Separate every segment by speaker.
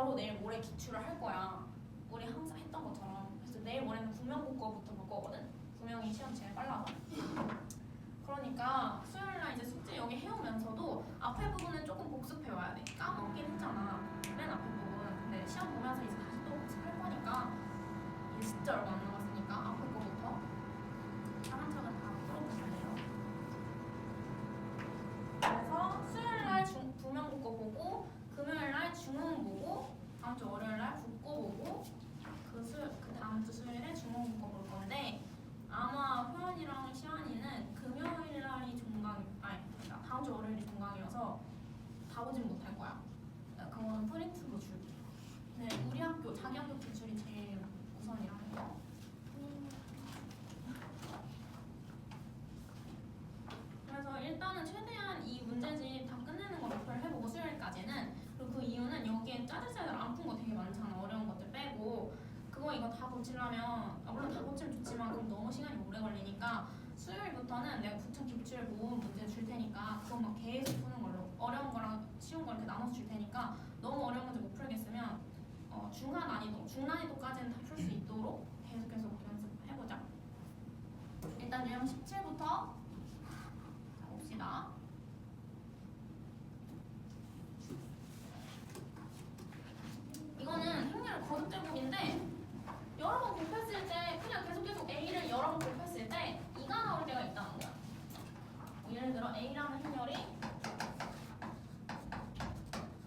Speaker 1: 바로 내일 모레 기출을 할 거야. 우리 항상 했던 것처럼. 그래서 내일 모레는 구명고 거부터 볼 거거든. 구명이 시험 제일 빨라서. 그러니까 수요일날 이제 숙제 여기 해오면서도 앞에 부분은 조금 복습해와야 돼. 까먹긴 했잖아. 맨 앞에 부분. 근데 시험 보면서 이제 다시 또 복습할 거니까 이게 진짜 얼마 안 남았으니까 앞에 거부터 차근차근 다 풀어보실래요? 그래서 수요일날 구명고 거 보고 금요일날 중흥 보고 다음 주 월요일날 국고 보고 그 다음 주 수요일에 중흥고 거 볼 건데 아마 효연이랑 시환이는 금요일날이 종강 그러니까 다음 주 월요일이 종강이어서 다 보진 못할 거야. 그거는 프린트로 줄게. 근데 우리 학교 자기 학교 기출이 제일 우선이라는 거. 그래서 일단은 최대한 이 문제집 다 끝내는 거 목표를 해보고 수요일까지는. 그리고 그 이유는 여기에 짜잘짜잘 안 푼 거 되게 많잖아. 어려운 것들 빼고. 그거 이거 다 고치려면 물론 다 고치면 좋지만 그럼 너무 시간이 오래 걸리니까 수요일부터는 내가 부천 기출 모음 문제 줄 테니까 그것만 계속 푸는 걸로. 어려운 거랑 쉬운 거 이렇게 나눠서 줄 테니까 너무 어려운 문제 못 풀겠으면 중하 난이도, 중난이도까지는 다 풀 수 있도록 계속해서 연습해보자. 일단 유형 17부터 봅시다. 이거는 행렬 거듭제곱인데 여러 번 곱했을 때 그냥 계속 A를 여러 번 곱했을 때 2가 나올 때가 있다는 거야. 예를 들어 A라는 행렬이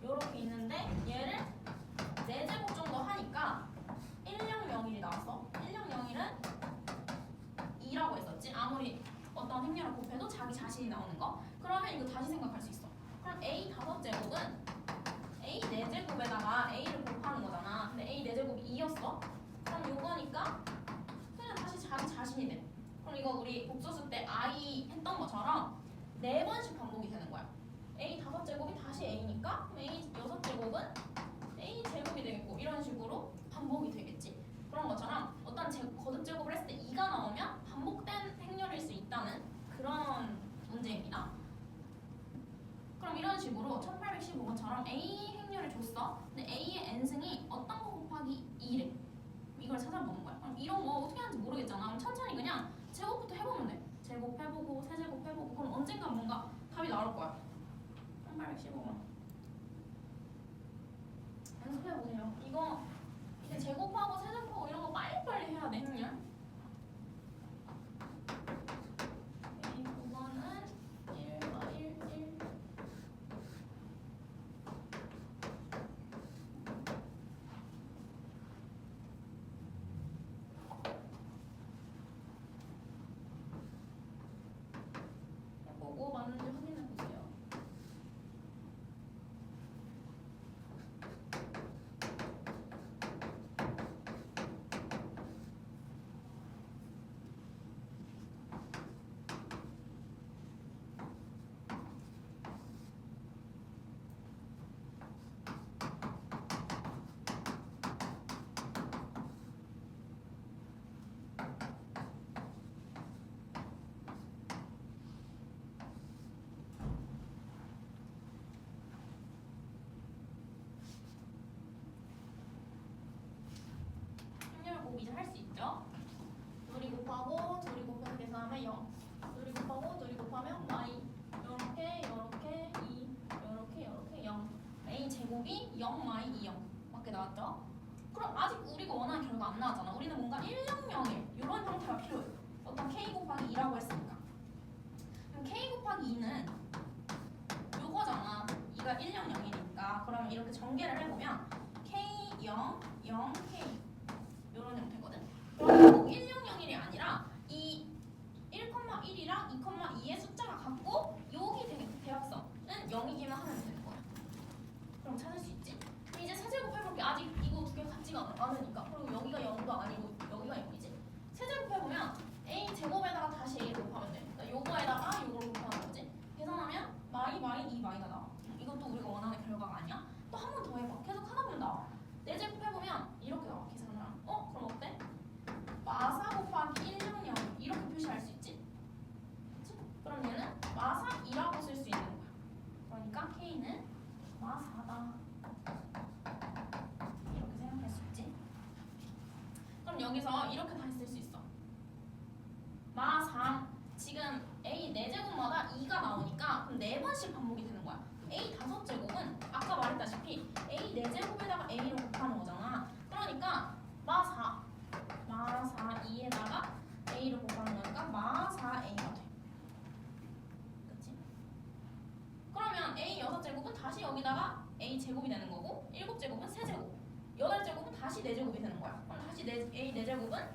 Speaker 1: 이렇게 있는데 얘를 4제곱 정도 하니까 10001이 나왔어. 10001은 2라고 했었지. 아무리 어떤 행렬을 곱해도 자기 자신이 나오는 거. 그러면 이거 다시 생각할 수 있어. 그럼 A 5제곱은 A 4제곱에다가 A를 곱하는 거잖아. 근데 A 4제곱이 2였어. 그럼 이거니까 그냥 다시 자기 자신이 돼. 그럼 이거 우리 복소수 때 I 했던 것처럼 4번씩 반복이 되는 거야. A 5제곱이 다시 A니까 A 6제곱은 A 제곱이 되겠고 이런 식으로 반복이 되겠지. 그런 것처럼 어떤 거듭제곱을 했을 때 2가 나오면 반복된 행렬일 수 있다는 그런 문제입니다. 그럼 이런 식으로 1815번처럼 A 행렬을 줬어. 근데 A의 n승이 어떤 거 곱하기 2래. 이걸 찾아보는 거야. 그럼 이런 거 어떻게 하는지 모르겠잖아. 그럼 천천히 그냥 제곱부터 해보면 돼. 제곱해보고 세제곱해보고 그럼 언젠가 뭔가 답이 나올 거야. 1815번 연습해보세요. 이거 이제 제곱하고 세제곱하고 이런 거 빨리빨리 해야 돼. 행렬. A 9번은 1과 1, 1 해보고 맞는지 확인해보세요. 이제 할 수 있죠? 둘이 곱하고 둘이 곱해서 계산하면 0. 둘이 곱하고 둘이 곱하면 y. 요렇게 2 요렇게 0. a 제곱이 0y 2 0 맞게 나왔죠? 그럼 아직 우리가 원하는 결과 안 나왔잖아. 우리는 뭔가 10001 이런 형태가 필요해. 어떤 k 곱하기 2라고 했으니까. 그럼 k 곱하기 2는 요거잖아. 2가 10001이니까. 그러면 이렇게 전개를 해보면 k 0 0 k 이런 형태거든. 그러면 꼭 10001이 아니라 이 1,1이랑 2,2의 숫자가 같고 여기 대각선은 0이기만 하면 되는 거야. 그럼 찾을 수 있지? 그럼 이제 세제곱 해볼게. 아직 이거 두 개 같지가 않으니까. 그리고 여기가 0도 아니고 여기가 0이지. 세제곱 해보면 a 제곱에다가 다시 a를 곱하면 돼. 그러니까 요거에다가 요거를 곱하는 거지. 계산하면 마이 2마이가 나와. 이것도 우리가 원하는 결과가 아니야. 또 한 번 더 해봐. 계속 하다 보면 나와. 4제곱 해보면 이렇게 나와. 계산. 여기서 이렇게 다시 쓸 수 있어. 마 3. 지금 A 4제곱마다 2가 나오니까 그럼 4번씩 반복이 되는 거야. A 5제곱은 아까 말했다시피 A 4제곱에다가 A를 곱하는 거잖아. 그러니까 마 4. 마 4, 2에다가 A를 곱하는 거니까 마 4A가 돼. 그치? 그러면 A 6제곱은 다시 여기다가 A 제곱이 되는 거고 7제곱은 세제곱 8제곱은 다시 4제곱이 되는 거야. 그럼 다시 A 4제곱은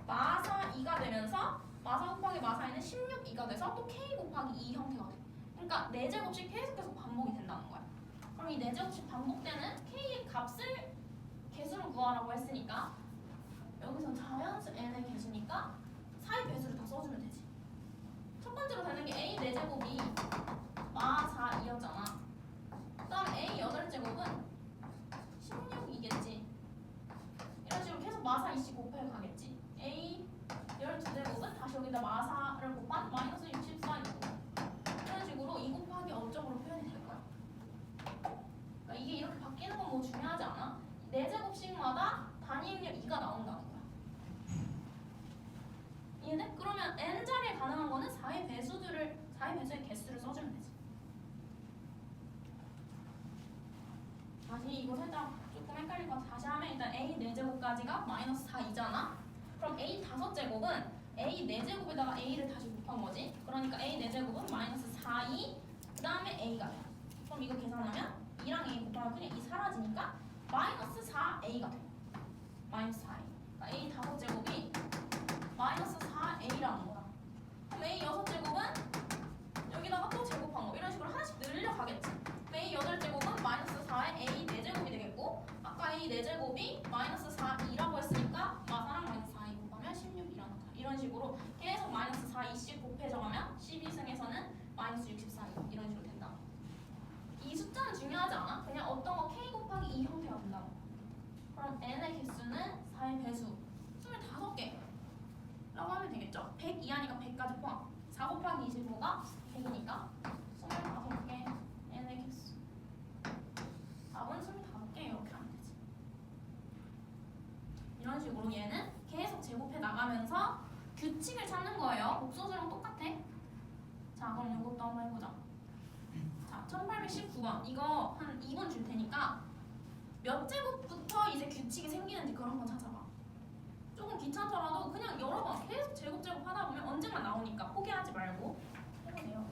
Speaker 1: 마 4, 2가 되면서 마 4 곱하기 마 4에는 16, 2가 돼서 또 K 곱하기 2 형태가 돼. 그러니까 4제곱씩 계속해서 반복이 된다는 거야. 그럼 이 4제곱씩 반복되는 K의 값을 개수로 구하라고 했으니까 여기서 자연수 n의 개수니까 4의 배수를 다 써주면 되지. 첫 번째로 되는 게 A 4제곱이 마 4, 2였잖아. 그 다음 A 8제곱은 16이겠지. 이런 식으로 계속 마 4, 2씩 곱해 가겠지. A 12제곱은 다시 여기다 마 4를 곱한 마이너스 64이고 이런 식으로 2 곱하기 어점으로 표현이 될 거야. 그러니까 이게 이렇게 바뀌는 건 뭐 중요하지 않아. 4제곱씩마다 단위행렬 2가 나온다는 거야. 이해돼? 그러면 n자리에 가능한 거는 4의 배수의 개수를 써주면 되지. 다시 이거 살짝 조금 헷갈릴 것 같아. 다시 하면 일단 A 4제곱까지가 마이너스 4이잖아. 그럼 A 5제곱은 A 4제곱에다가 A를 다시 곱한 거지. 그러니까 A 4제곱은 마이너스 4, 2, 그 다음에 A가 돼. 그럼 이거 계산하면 2랑 A 곱하면 그냥 2 사라지니까 마이너스 4A가 돼. 마이너스 4A. 그러니까 A 5제곱이 마이너스 4A라는 거야. 그럼 A 6제곱은 여기다가 또 제곱한 거. 이런 식으로 하나씩 늘려가겠지. A 8제곱은 마이너스 4에 A 4제곱이 되겠고 아까 A 4제곱이 마이너스 4, 2라고 했으니까 마 4랑 마이너스 4, 2 곱하면 16이라는 거야. 이런 식으로 계속 마이너스 4, 2씩 곱해져가면 12승에서는 마이너스 64, 2 이런 식으로 된다. 이 숫자는 중요하지 않아. 그냥 어떤 거 K 곱하기 2 형태가 된다. 그럼 n의 개수는 4의 배수 25개 라고 하면 되겠죠. 100 이하니까 100까지 포함. 4 곱하기 25가 100이니까 25개 n의 개수. 답은 25개 이렇게 하면 되지. 이런 식으로 얘는 계속 제곱해 나가면서 규칙을 찾는 거예요. 복소수랑 똑같아. 자, 그럼 이것도 한번 해보자. 자, 1819번. 이거 한 2분 줄 테니까 몇 제곱부터 이제 규칙이 생기는지 그걸 한번 찾아봐. 조금 귀찮더라도 그냥 여러 번 계속 제곱 하다 보면 언젠가 나오니까 포기하지 말고 해보세요.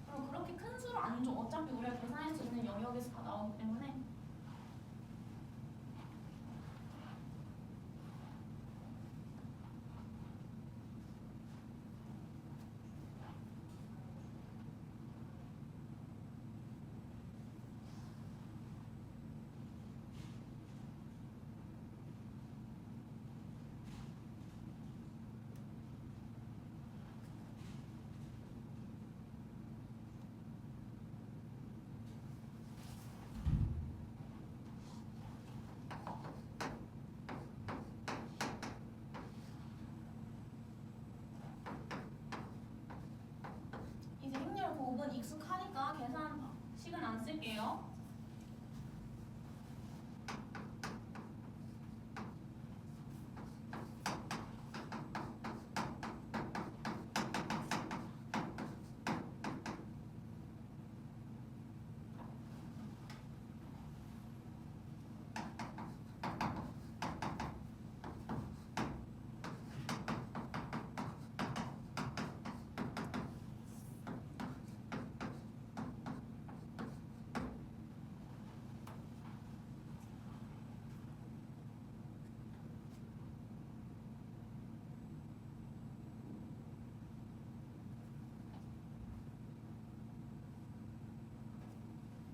Speaker 1: 그럼 그렇게 큰 수로 안 줘. 어차피 우리가 계산할 수 있는 영역에서 다 나오기 때문에. 이제 행렬 곱은 익숙하니까 계산 식은 안 쓸게요.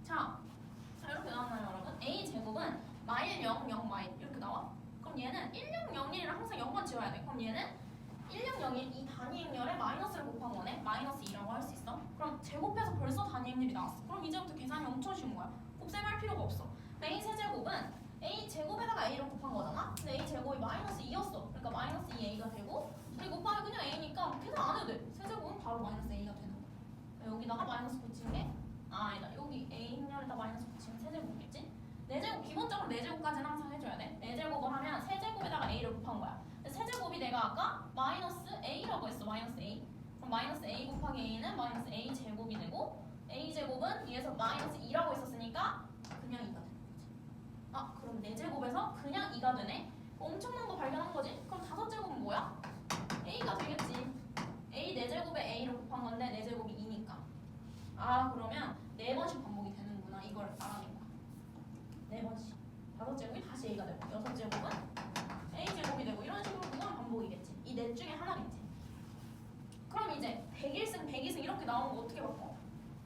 Speaker 1: 자, 이렇게 나왔나요, 여러분? A 제곱은 마일 0, 0, 마일 이렇게 나와. 그럼 얘는 1, 0, 01이랑 항상 0번 지워야 돼. 그럼 얘는 1, 0, 01 이 단위 행렬에 마이너스를 곱한 거네. 마이너스 2라고 할 수 있어. 그럼 제곱해서 벌써 단위 행렬이 나왔어. 그럼 이제부터 계산이 엄청 쉬운 거야. 곱셈할 필요가 없어. A 세제곱은 A 제곱에다가 A를 곱한 거잖아. 근데 A 제곱이 마이너스 2였어. 그러니까 마이너스 2A가 되고 이 곱하기 그냥 A니까 계산 안 해도 돼. 세제곱은 바로 마이너스 A가 되는 거야. 여기다가 마이너스 붙인 게 아니다. 여기 A 행렬에다 마이너스 붙이면 세제곱이겠지? 4제곱 기본적으로 4제곱까지는 항상 해줘. 해줘야 돼. 4제곱을 하면 세제곱에다가 a를 곱한 거야. 세제곱이 내가 아까 마이너스 a라고 했어. 마이너스 a. 그럼 마이너스 a 곱하기 a는 마이너스 a 제곱이 되고 a 제곱은 위에서 마이너스 2라고 했었으니까 그냥 2가 되는 거지. 아 그럼 4제곱에서 그냥 2가 되네. 엄청난 거 발견한 거지. 그럼 5제곱은 뭐야? a가 되겠지. a 4제곱에 a를 곱한 건데 4제곱이 2니까. 아 그러면 4번씩 반복이 되는구나. 이걸 알아낸 거야. 4번씩. 5제곱이 다시 a가 되고 6제곱은 a제곱이 되고 이런 식으로 그건 반복이겠지. 이 넷 중에 하나겠지. 그럼 이제 100일승, 100이승 이렇게 나오는 거 어떻게 바꿔?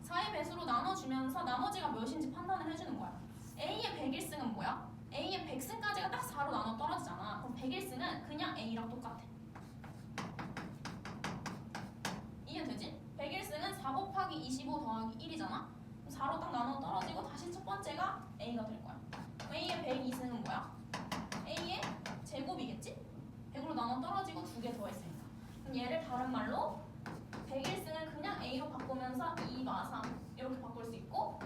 Speaker 1: 4의 배수로 나눠주면서 나머지가 몇인지 판단을 해주는 거야. a의 100일승은 뭐야? a의 100승까지가 딱 4로 나눠 떨어지잖아. 그럼 100일승은 그냥 a랑 똑같아. 이해되지? 100일승은 4 곱하기 25 더하기 1이잖아. 4로 딱 나눠 떨어지고 다시 첫 번째가 a가 될 거야. a의 102승은 뭐야? a의 제곱이겠지? 100으로 나눠 떨어지고 2개 더했으니까. 그럼 얘를 다른 말로 101승을 그냥 a로 바꾸면서 2 마3 이렇게 바꿀 수 있고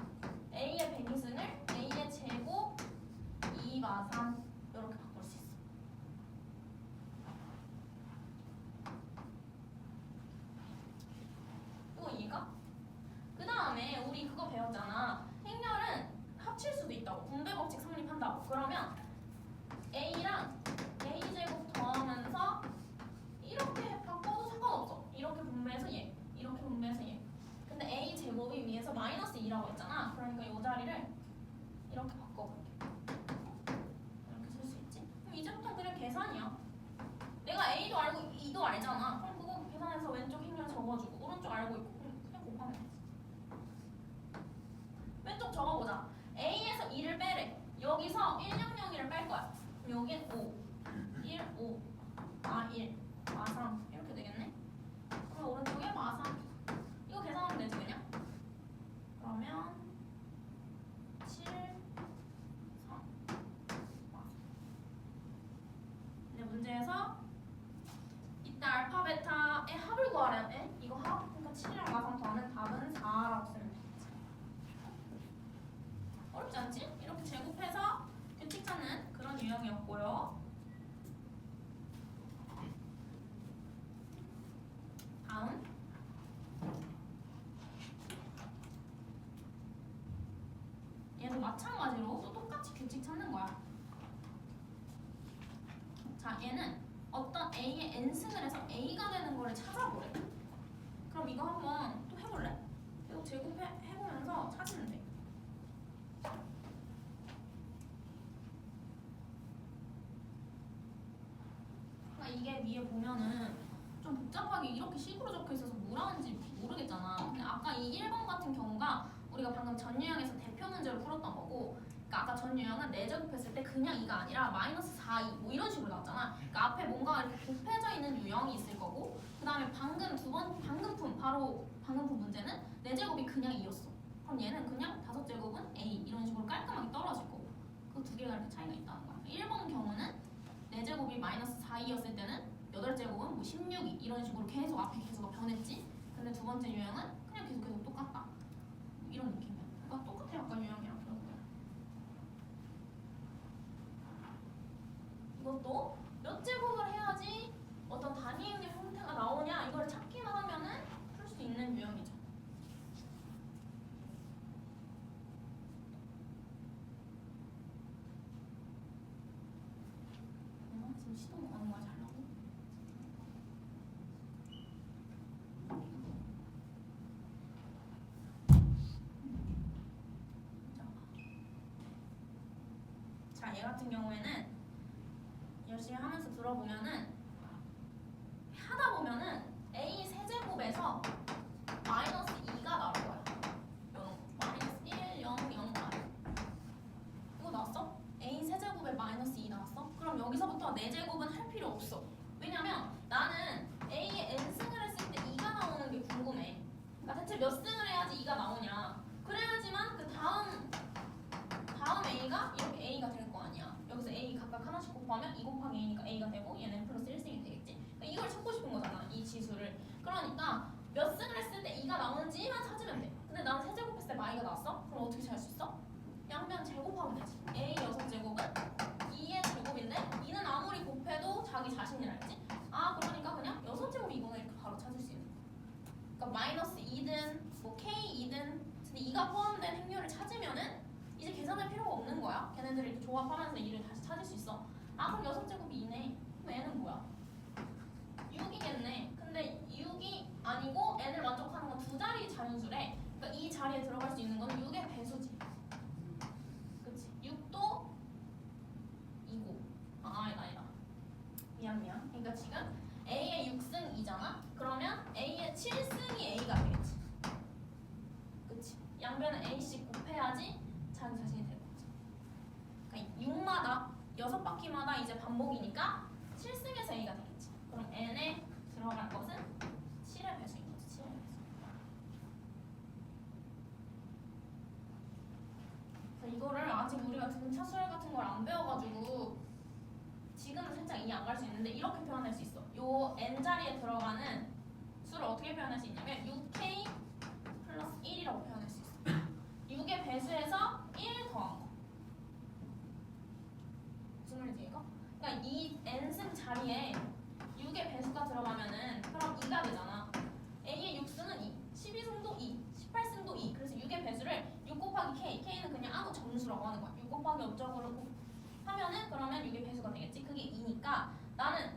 Speaker 1: a의 102승을 a의 제곱 2 마3 이렇게 바꿀 수 있어. 이거 이해가? 그 다음에 우리 그거 배웠잖아. 행렬은 합칠 수도 있다고. 분배 법칙 성립한다고. 그러면 a랑 a제곱 더하면서 이렇게 바꿔도 상관없어. 이렇게 분배해서 얘, 이렇게 분배해서 얘. 근데 a 제곱이 위에서 마이너스 2라고 했잖아. 그러니까 이 자리를 이렇게 바꿔볼게. 이렇게 쓸 수 있지? 그럼 이제부터 그냥 계산이야. 내가 a도 알고 2도 알잖아. 그럼 그거 계산해서 왼쪽 행렬 적어주고 오른쪽 알고 있고 그냥 곱하면 되지. 왼쪽 적어보자. a에서 2를 빼래. 여기서 100을 뺄 거야. 그럼 여긴 5, 1, 5, 마1, 마3 이렇게 되겠네? 그럼 오른쪽에 마3 이거 계산하면 되지 그냥? 그러면 7, 3, 마3 근데 문제에서 이따 알파 베타의 합을 구하래. 이거 합? 그러니까 7이랑 마3 더하면 답은 4라고 쓰면 되겠지. 어렵지 않지? 이렇게 제곱해서 규칙 찾는 그런 유형이었고요. 다음 얘도 마찬가지로 또 똑같이 규칙 찾는 거야. 자 얘는 어떤 a의 n승을 해서 a가 되는 거를 찾아보래. 그럼 이거 한번 또 해볼래? 계속 제곱해보면서 찾으면 돼. 그러니까 이게 위에 보면은 좀 복잡하게 이렇게 식으로 적혀 있어서 뭐라는지 모르겠잖아. 근데 아까 이 1번 같은 경우가 우리가 방금 전 유형에서 대표 문제로 풀었던 거고, 그러니까 아까 전 유형은 4제곱했을 때 그냥 2가 아니라 마이너스 4, 2 뭐 이런 식으로 나왔잖아. 그러니까 앞에 뭔가 이렇게 곱해져 있는 유형이 있을 거고, 그 다음에 방금품 바로 방금품 문제는 4제곱이 그냥 2였어. 그럼 얘는 그냥 5제곱은 a 이런 식으로 깔끔하게 떨어질 거고, 그 두 개가 이렇게 차이가 있다는 거야. 1번 경우는 4제곱이 마이너스 4, 2였을 때는 8제곱은 뭐 16이 이런 식으로 계속 앞에 계속 변했지. 근데 두 번째 유형은 그냥 계속 똑같다. 이런 느낌이야. 그러니까 똑같아. 아까 유형이랑 결국은. 이것도 몇 제곱을 해야지 어떤 단위의 형태가 나오냐 이걸 찾기만 하면은 풀 수 있는 유형이죠. 지금 시동 거는 거야 잘라고? 자, 얘 같은 경우에는 열심히 하면서 들어보면은 하다 보면은 a 세제곱에서 마이너스 2가 나올 거야. 마이너스 1, 0, 0, R. 이거 나왔어? a 세제곱에 마이너스 2 나왔어? 그럼 여기서부터 4제곱은 할 필요 없어. 왜냐면 나는 a의 n승을 했을 때 2가 나오는 게 궁금해. 그러니까 대체 몇 승을 해야지 2가 나오냐. 그래야지만 그 다음 a가 이렇게 a가 될 거 아니야. 여기서 a 각각 하나씩 곱하면 2 곱하기 a니까 a가 되고 얘는 플러스 1승이 되겠지. 그러니까 이걸 찾고 싶은 거잖아. 이 지수를. 그러니까 몇 승을 했을 때 2가 나오는지만 찾으면 돼. 근데 나는 세제곱했을 때 마이가 나왔어? 그럼 어떻게 찾을 수 있어? 그냥 한 번 제곱하면 되지. a 6제곱은 2의 얘네들을 이렇게 조합하면서 2를 다시 찾을 수 있어. 아 그럼 6제곱이 2네. 그럼 얘는 뭐야? 6이겠네. 근데 6이 아니고 n을 만족하는 건 두 자리 자연수래. 그러니까 이 자리에 들어갈 수 있는 건 6의 배수지. 그치? 6도 2고. 아니다. 미안. 그러니까 지금 A의 6승 2잖아? 그러면 A의 7승이 A가 되겠지. 그치? 양변은 A씩 곱해야지 자기 자신이 될 거지. 그러니까 6마다 6바퀴마다 이제 반복이니까 7승에서 A가 되겠지. 그럼 N에 들어갈 것은 7의 배수인 거지. 7의 배수. 그래서 이거를 아직 우리가 등차 수열 같은 걸 안 배워가지고 지금은 살짝 이해 안 갈 수 있는데 이렇게 표현할 수 있어. 요 n 자리에 들어가는 수를 어떻게 표현할 수 있냐면 6k 플러스 1이라고 표현할 수 있어. 6의 배수에서 1 더한 거. 무슨 말인지 이거? 그러니까 이 n승 자리에 6의 배수가 들어가면은 그럼 2가 되잖아. A의 6승은 2, 12승도 2, 18승도 2. 그래서 6의 배수를 6 곱하기 k, k는 그냥 아무 정수라고 하는 거야. 6 곱하기 어쩌고를 하면은 그러면 6의 배수가 되겠지. 그게 2니까 나는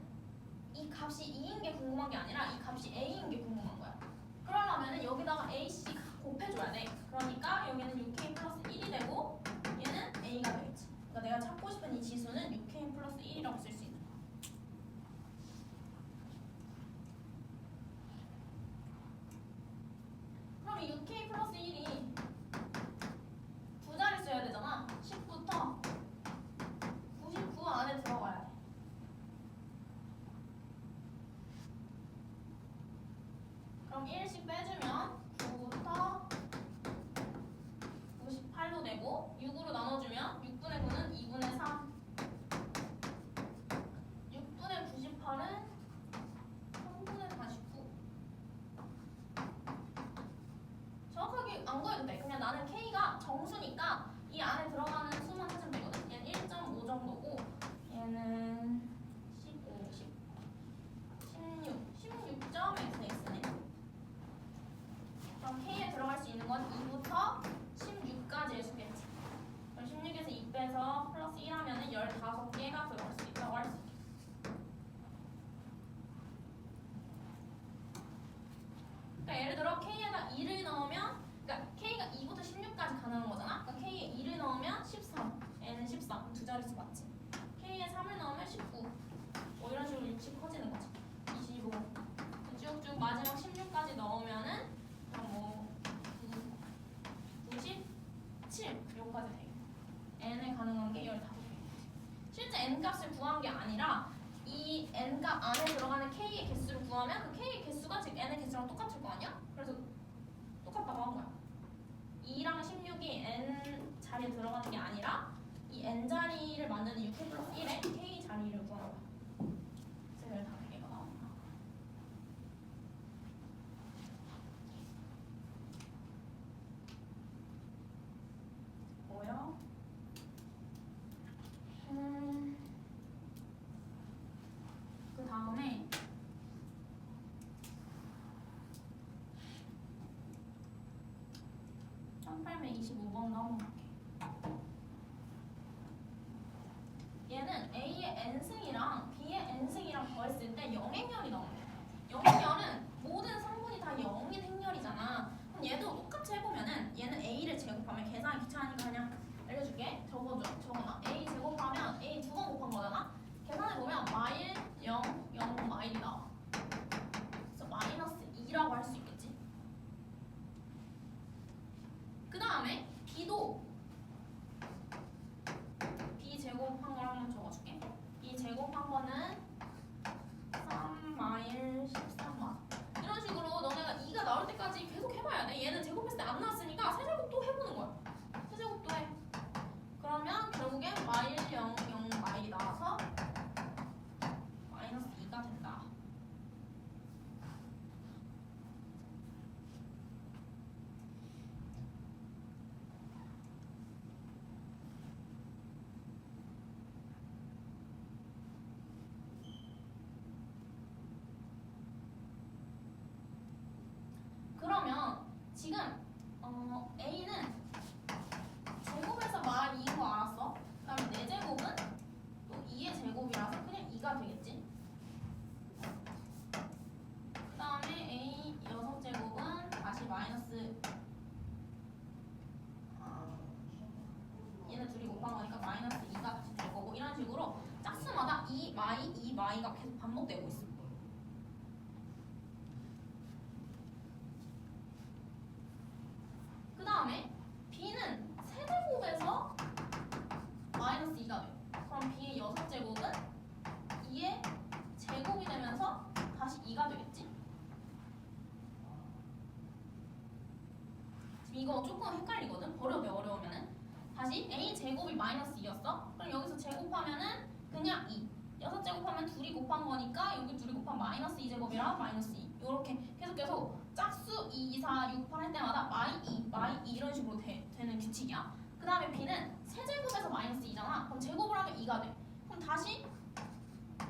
Speaker 1: 이 값이 2인 게 궁금한 게 아니라 이 값이 A인 게 궁금한 거야. 그러려면은 여기다가 A씩 곱해줘야 돼. 그러니까 여기는 6K 플러스 1이 되고 얘는 A가 되겠지. 그러니까 내가 찾고 싶은 이 지수는 6K 플러스 1이라고 쓸 수 있는 거야. 그럼 이 6K 플러스 1이 두 자리 써야 되잖아. 10부터 99 안에 들어가야 돼. 그럼 1씩 빼주면 9부터 98도 되고 6으로 나눠주면 6분의 9는 2분의 3 6분의 98은 3분의 49 정확하게 안 구해도 돼. 그냥 나는 K가 정수니까 이 안에 들어가는 수만 찾으면 되거든. 얘는 1.5 정도고 얘는 15, 16.xx네. 그럼 K에 들어갈 수 있는 건 2부터 16까지의 수겠지. 그럼 16에서 2 빼서 플러스 1 하면은 15개가 들어갈 수 있다고 할 수 있겠어. 그러니까 예를 들어 K에다 2를 넣으면, 그러니까 K가 2부터 16까지 가능한 거잖아. 그러니까 K에 2를 넣으면 13, N은 13, 두 자릿수 맞지? K에 3을 넣으면 19, 뭐 이런 식으로 60 커지는 거지. 25, 쭉쭉 마지막 16까지 넣으면은 뭐 97 여기까지 되겠네. N에 가능한 게 15개. 실제 N 값을 구한 게 아니라 이 N 값 안에 들어가는 K의 개수를 구하면 그 K의 개수가 즉 N의 개수랑 똑같을 거 아니야? 그래서 똑같다고 한 거야. 2랑 16이 N 자리에 들어가는 게 아니라 이 N 자리를 만드는 6K 플러스 1에 K 자리를 구하는 거야. 그래서 15개가 나온다. 뭐요? 그 다음에 1825번 넘어갈게. 얘는 A의 n승이랑 B의 n승이랑 더했을 때 영행렬이 나온대. 영행렬은 모든 성분이 다 0인 행렬이잖아. 그럼 얘도 똑같이 해보면은 얘는 A를 제곱하면 계산이 귀찮으니까 그냥 알려줄게. 적어놔. A 제곱하면 A 두 번 곱한 거잖아. 계산해보면 마일 0, 0, 마일이 나와. 그래서 마이너스 2라고 할 수 있겠지. 그 다음에 B도 B 제곱한 걸 한번 적어줄게. B 제곱한 거는 3마일 13마. 이런 식으로 너네가 2가 나올 때까지 계속 해봐야 돼. 얘는 제곱했을 때 안 나왔으니까 세제곱 또 해보는 거야. 세제곱 또 해. 그러면 결국엔 마일 0, 0 이 마이가 계속 반복되고 있어. 그 다음에 b는 세제곱에서 마이너스 2가 돼. 그럼 b의 6제곱은 2의 제곱이 되면서 다시 2가 되겠지? 지금 이거 조금 헷갈리거든? 어려우면은 다시 a 제곱이 마이너스 2였어? 그럼 여기서 제곱하면은 그냥 2. 6제곱하면 둘이 곱한 거니까 여기 둘이 곱한 마이너스 2제곱이랑 마이너스 2 이렇게 계속 짝수 2, 2, 4, 6, 8 할 때마다 마이 2 이런 식으로 되는 규칙이야. 그 다음에 b는 세제곱에서 마이너스 2잖아. 그럼 제곱을 하면 2가 돼. 그럼 다시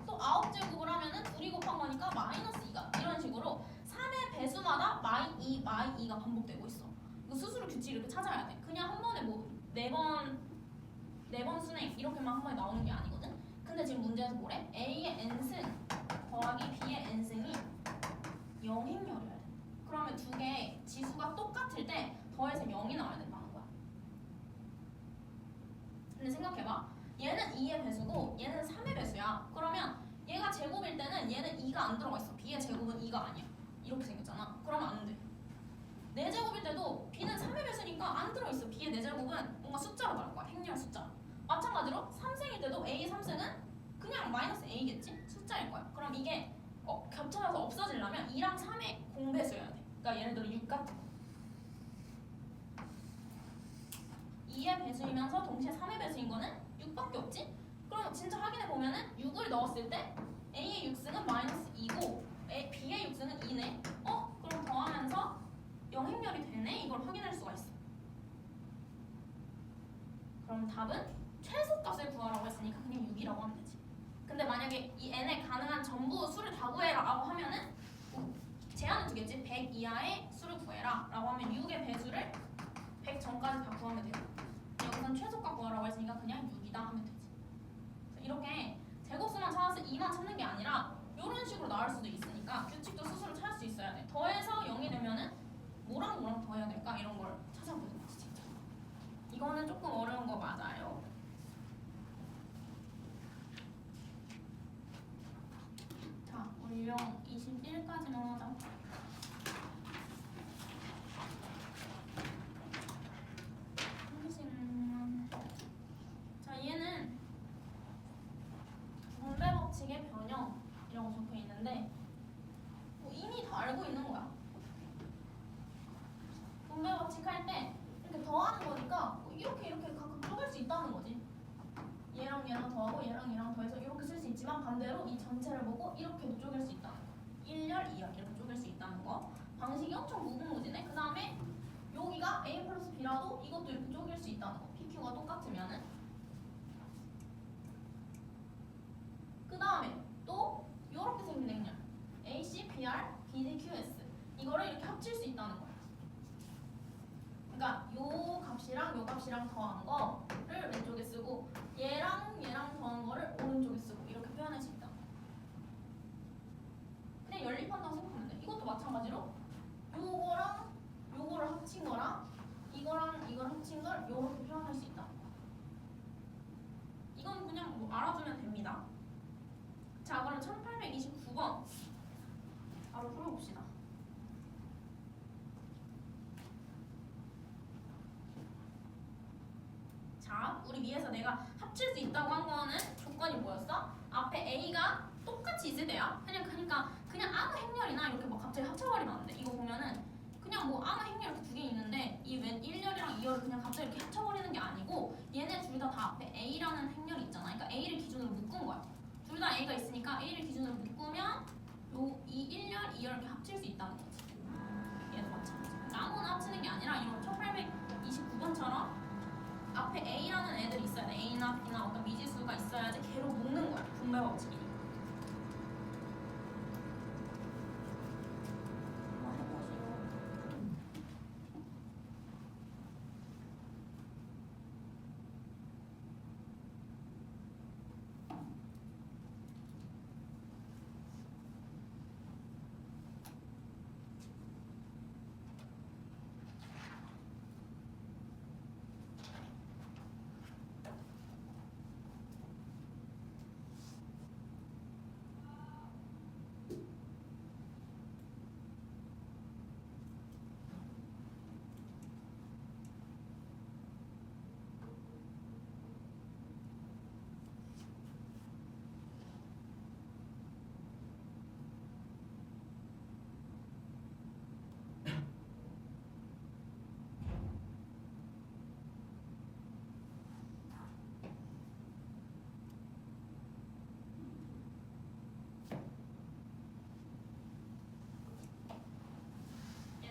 Speaker 1: 또 9제곱을 하면은 둘이 곱한 거니까 마이너스 2가 이런 식으로 3의 배수마다 마이 2가 반복되고 있어. 이거 스스로 규칙 이렇게 찾아야 돼. 그냥 한 번에 뭐 4번 순행 이렇게만 한 번에 나오는 게 아니거든. 근데 지금 문제에서 뭐래? A의 n승 더하기 B의 n승이 0행렬이어야 돼. 그러면 두 개 지수가 똑같을 때 더해서 0이 나와야 된다는 거야. 근데 생각해봐. 얘는 2의 배수고 얘는 3의 배수야. 그러면 얘가 제곱일 때는 얘는 2가 안 들어가 있어. B의 제곱은 2가 아니야. 이렇게 생겼잖아. 그러면 안 돼. 4제곱일 때도 B는 3의 배수니까 안 들어있어. B의 4제곱은 뭔가 숫자로 나올 거야. 행렬 숫자. 마찬가지로 3승일 때도 A 3승은 그냥 마이너스 A겠지? 숫자일 거야. 그럼 이게 겹쳐져서 없어지려면 2랑 3의 공배수여야 돼. 그러니까 예를 들어 6 같은 거. 2의 배수이면서 동시에 3의 배수인 거는 6밖에 없지? 그럼 진짜 확인해 보면은 6을 넣었을 때 A의 6승은 마이너스 2고 B의 6승은 2네. 그럼 더하면서 0행렬이 되네? 이걸 확인할 수가 있어. 그럼 답은 최소값을 구하라고 했으니까 그냥 6이라고 하면 되지. 근데 만약에 이 n에 가능한 전부 수를 다 구해라라고 하면은 제한을 두겠지. 100 이하의 수를 구해라 라고 하면 6의 배수를 100 전까지 다 구하면 되고 여기선 최소값 구하라고 했으니까 그냥 6이다 하면 되지. 이렇게 제곱수만 찾아서 2만 찾는 게 아니라 이런 식으로 나올 수도 있으니까 규칙도 스스로 찾을 수 있어야 돼. 더해서 0이 되면은 뭐랑 더해야 될까? 이런 걸 찾아보는 거지 진짜. 이거는 조금 어려운 거 맞아요. 자, 우리 유형 21까지만 하자. 자, 얘는 분배 법칙의 변형이라고 적혀 있는데 이미 다 알고 있는 거야. 분배 법칙 할 때 이렇게 더하는 거니까 이렇게 가끔 쪼갤 수 있다는 거지. 얘랑 더하고 얘랑 더해서 이렇게 쓸 수 있지만 반대로 이 전체를 보고 이렇게도 쪼갤 수 있다는 거. 1열, 2열 이렇게 쪼갤 수 있다는 거. 방식이 엄청 무궁무진해. 그 다음에 여기가 A 플러스 B라도 이것도 이렇게 쪼갤 수 있다는 거. PQ가 똑같으면은. 그 다음에 또 이렇게 생긴 행렬 AC, PR, BD, QS 이거를 이렇게 합칠 수 있다는 거야. 그러니까 요 값이랑 더한 거를 왼쪽에 쓰고 얘랑 더한 거를 오른쪽에 쓰고 이렇게 표현할 수 있다. 그냥 연립한다고 생각하면 돼. 이것도 마찬가지로 요거를 합친 거랑 이걸 합친 걸 요렇게 표현할 수 있다. 이건 그냥 뭐 알아두면 됩니다. 자, 그럼 1829번 바로 풀어봅시다. 자, 우리 위에서 내가 합칠 수 있다고 한 거는 조건이 뭐였어? 앞에 A가 똑같이 있을 때야. 그냥 아무 행렬이나 이렇게 막 갑자기 합쳐버리면 안 돼. 이거 보면은 그냥 뭐 아무 행렬 이렇게 두 개 있는데 이 왼 1열이랑 2열을 그냥 갑자기 이렇게 합쳐버리는 게 아니고 얘네 둘 다 앞에 A라는 행렬이 있잖아. 그러니까 A를 기준으로 묶은 거야. 둘 다 A가 있으니까 A를 기준으로 묶으면 이 1열, 2열 이렇게 합칠 수 있다는 거지. 얘도 마찬가지. 아무나 합치는 게 아니라 이런 1829번처럼 앞에 A라는 애들이 있어야 돼. A나 B나 어떤 미지수가 있어야지 걔로 묶는 거야. 분배 법칙이니까. 한번 해보시고.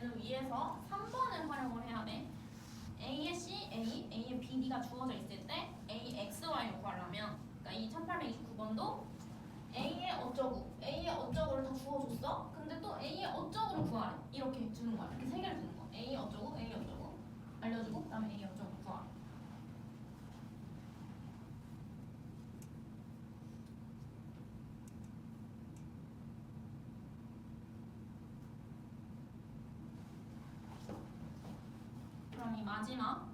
Speaker 1: 얘는 위에서 3번을 활용을 해야 돼. A의 C, A의 B, D가 주어져 있을 때 A, X, Y를 구하려면 그러니까 이 1829번도 A의 어쩌고를 다 주어줬어. 근데 또 A의 어쩌고를 구하래. 이렇게 주는 거야. 이렇게 세 개를 주는 거야. A 어쩌고 알려주고 그다음에 A 어쩌고 구하래. 그럼 이 마지막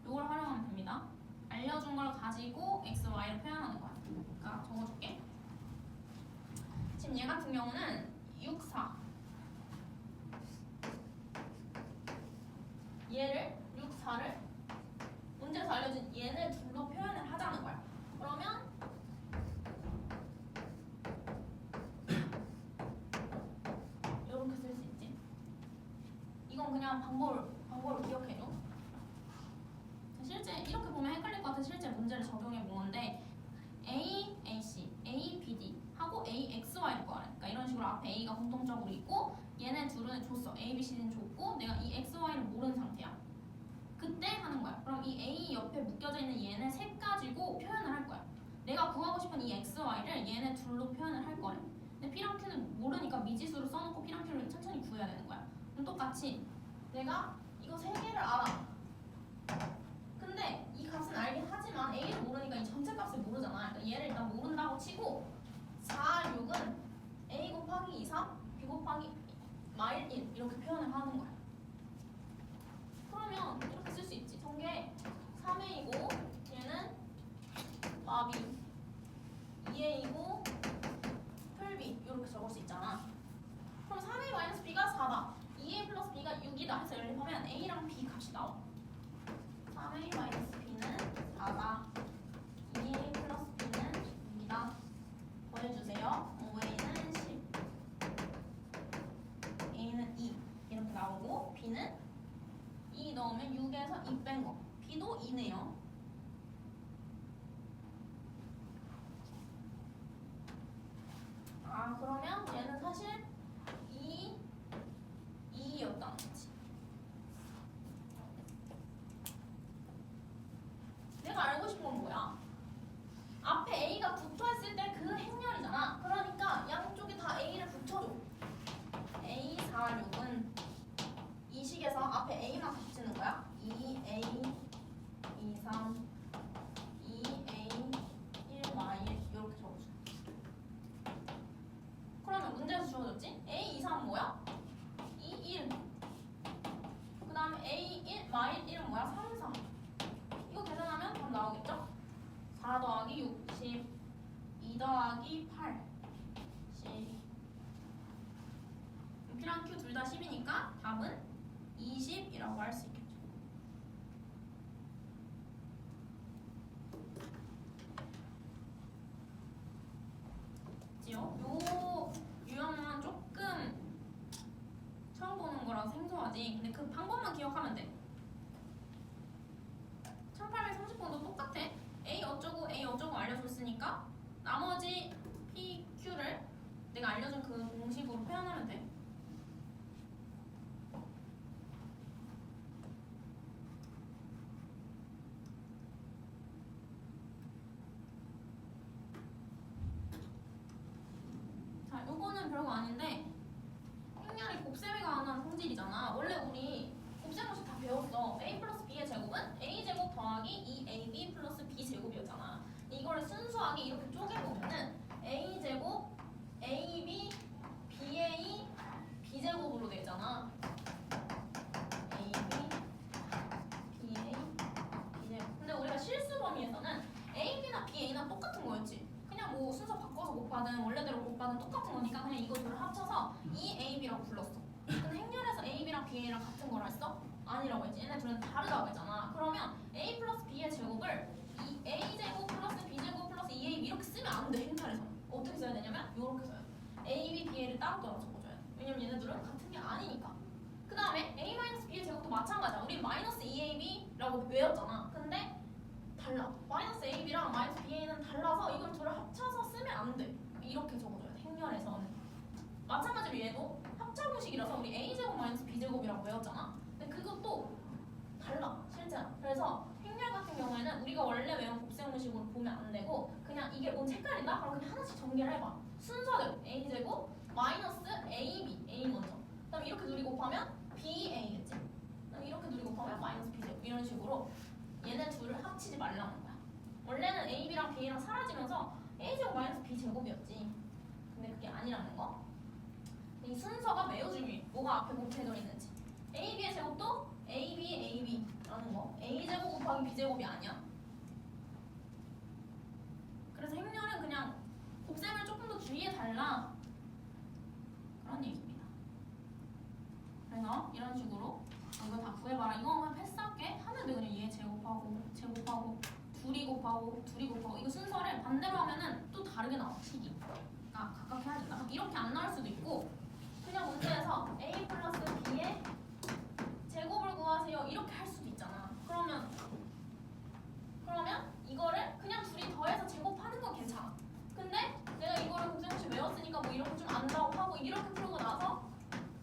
Speaker 1: 이걸 활용하면 됩니다. 알려준 걸 가지고 x, y를 표현하는 거야. 그러니까 적어줄게. 지금 얘 같은 경우는 6, 4 얘를 6, 4를 문제에서 알려준 얘네 둘로 표현을 하자는 거야. 그러면 이렇게 쓸 수 있지. 이건 그냥 방법을 기억해줘. 실제 이렇게 보면 헷갈릴 것 같아. 실제 문제를 적용해 보는데 A, AC, A, BD 하고 A, X, Y를 구하래. 그러니까 이런 식으로 앞에 A가 공통적으로 있고 얘네 둘은 줬어. A, B, C는 줬고 내가 이 X, Y를 모르는 상태야. 그때 하는 거야. 그럼 이 A 옆에 묶여져 있는 얘네 셋 가지고 표현을 할 거야. 내가 구하고 싶은 이 X, Y를 얘네 둘로 표현을 할 거래. 근데 P랑 Q는 모르니까 미지수로 써놓고 P랑 Q를 천천히 구해야 되는 거야. 그럼 똑같이 내가 이거 세 개를 알아. 근데 이 값은 알긴 하지만 A를 모르니까 이 전체 값을 모르잖아. 그러니까 얘를 일단 모른다고 치고 4, 6은 A 곱하기 2, 3, B 곱하기 마일 1 이렇게 표현을 하는 거야. 그러면 이렇게 쓸 수 있지. 전개 3A이고 얘는 마비 2A이고 풀비 이렇게 적을 수 있잖아. 그럼 3A 마이너스 B가 4다. 2A 플러스 B가 6이다 해서 연립하면 A랑 B 값이 나와. 3A 마이너스 B는 4다. 2A 플러스 B는 6이다. 더해주세요. 5A는 10, A는 2 이렇게 나오고 B는 2 넣으면 6에서 2 뺀 거. B도 2네요. 그러면 얘는 사실 2였다는 거지. 내가 알고 싶은 건 뭐야? 앞에 A가 붙어있을 때 그 행렬이잖아. 그러니까 양쪽에 다 A를 붙여줘. A, 4, 6은 이 식에서 앞에 A만 붙이는 거야. 2A, 2, 3, 2A, 1Y 이렇게 적어줘. 그러면 문제에서 주어졌지? A, 2, 3은 뭐야? 2, 1. 그 다음에 A, 1, 마일 1은 뭐야? 3, 4. 이거 계산하면 답 나오겠죠? 4 더하기 6, 10. 2 더하기 8, 10. P랑 Q 둘 다 10이니까 답은 20이라고 할 수 있겠죠. 요 유형은 조금 처음 보는 거라 생소하지. 근데 그 방법만 기억하면 돼. 1830번도 똑같아. A 어쩌고 알려줬으니까 나머지 P, Q를 내가 알려준 그 공식으로 표현하면 돼. 자, 요거는 별거 아닌데 행렬이 곱셈에 관한 성질이잖아. 원래 우리 곱셈공식 다 배웠어. A 플러스 B의 제곱은 A제곱 더하기 2AB 플러스 B제곱이었잖아. 이거를 순수하게 이렇게 쪼개보면은 A제곱, AB, BA, B제곱으로 되잖아. AB, BA, B제곱. 근데 우리가 실수 범위에서는 AB나 BA나 똑같은 거였지. 그냥 뭐 순서 바꿔서 곱하든 원래대로 곱하든 똑같은 거니까 그냥 이거 둘을 합쳐서 EAB라고 불렀어. 근데 행렬에서 AB랑 BA랑 같은 걸 했어? 아니라고 했지. 얘네 둘은 다르다고 했잖아. 그러면 A 플러스 B의 제곱을 A제곱 플러스 B제곱 플러스 2AB 이렇게 쓰면 안 돼. 행렬에서 어떻게 써야 되냐면 이렇게 써야 돼. AB, BA를 따로따로 적어줘야 돼. 왜냐면 얘네들은 같은 게 아니니까. 그 다음에 A 마이너스 B의 제곱도 마찬가지야. 우리 마이너스 2AB라고 외웠잖아. 근데 달라. 마이너스 AB랑 마이너스 BA는 달라서 이걸 둘을 합쳐서 쓰면 안 돼. 이렇게 적어줘야 돼. 행렬에서는. 마찬가지로 얘도 합작공식이라서 우리 a제곱 마이너스 b제곱이라고 배웠잖아. 근데 그것도 달라 실제로. 그래서 행렬 같은 경우에는 우리가 원래 외운 곱셈공식으로 보면 안 되고 그냥 이게 뭔 색깔이다? 그럼 그냥 하나씩 전개를 해봐. 순서대로 a제곱 마이너스 ab a 먼저. 그다음에 이렇게 둘이 곱하면 ba겠지. 그다음에 이렇게 둘이 곱하면 마이너스 b제곱. 이런 식으로 얘네 둘을 합치지 말라는 거야. 원래는 ab랑 b랑 사라지면서 a제곱 마이너스 b제곱이었지. 근데 그게 아니라는 거. 이 순서가 매우 중요해. 뭐가 앞에 곱해져 있는지. ab의 제곱도 ab라는 거. a제곱 곱하기 b제곱이 아니야. 그래서 행렬은 그냥 곱셈을 조금 더 주의해달라 그런 얘기입니다. 그래서 이런 식으로 이거 다 구해봐라. 이거 그냥 패스할게. 하면 돼. 그냥 얘 제곱하고 둘이 곱하고 이거 순서를 반대로 하면은 또 다르게 나와. 식이 각각 해야 된다. 이렇게 안 나올 수도 있고 그냥 문제에서 a 플러스 b의 제곱을 구하세요 이렇게 할 수도 있잖아. 그러면 이거를 그냥 둘이 더해서 제곱하는 건 괜찮아. 근데 내가 이거를 곱셈공식 외웠으니까 뭐 이렇게 좀 안다고 하고 이렇게 풀고 나서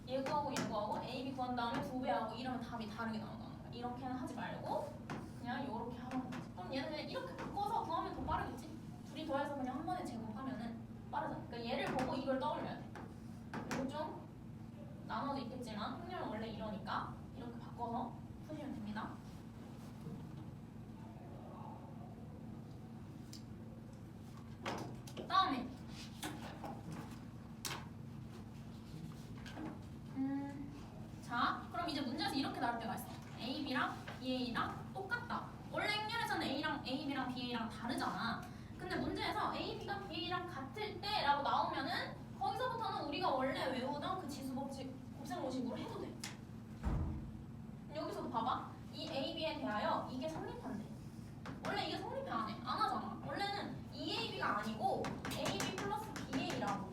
Speaker 1: 얘 구하고 a, b 구한 다음에 2배하고 이러면 답이 다르게 나온다는 거야. 이렇게는 하지 말고 그냥 이렇게 하면 되지. 그럼 얘는 그냥 이렇게 바꿔서 구하면 더 빠르겠지? 둘이 더해서 그냥 한 번에 제곱하면은 빠르잖아. 그러니까 얘를 보고 이걸 떠올려야 돼. 그리고 좀 나눠도 있겠지만 행렬은 원래 이러니까 이렇게 바꿔서 푸시면 됩니다. 다음에 자 그럼 이제 문제에서 이렇게 나올 때가 있어. AB랑 BA랑 똑같다. 원래 행렬에서는 AB랑 BA랑 다르잖아. 근데 문제에서 AB가 BA랑 같을 때라고 나오면은 거기서부터는 우리가 원래 외우던 그 지수법칙 곱셈공식으로 해도 돼. 여기서도 봐봐. 이 AB에 대하여 이게 성립한대. 원래 이게 성립이 안 해. 안 하잖아. 원래는 EAB가 아니고 AB 플러스 BA라고.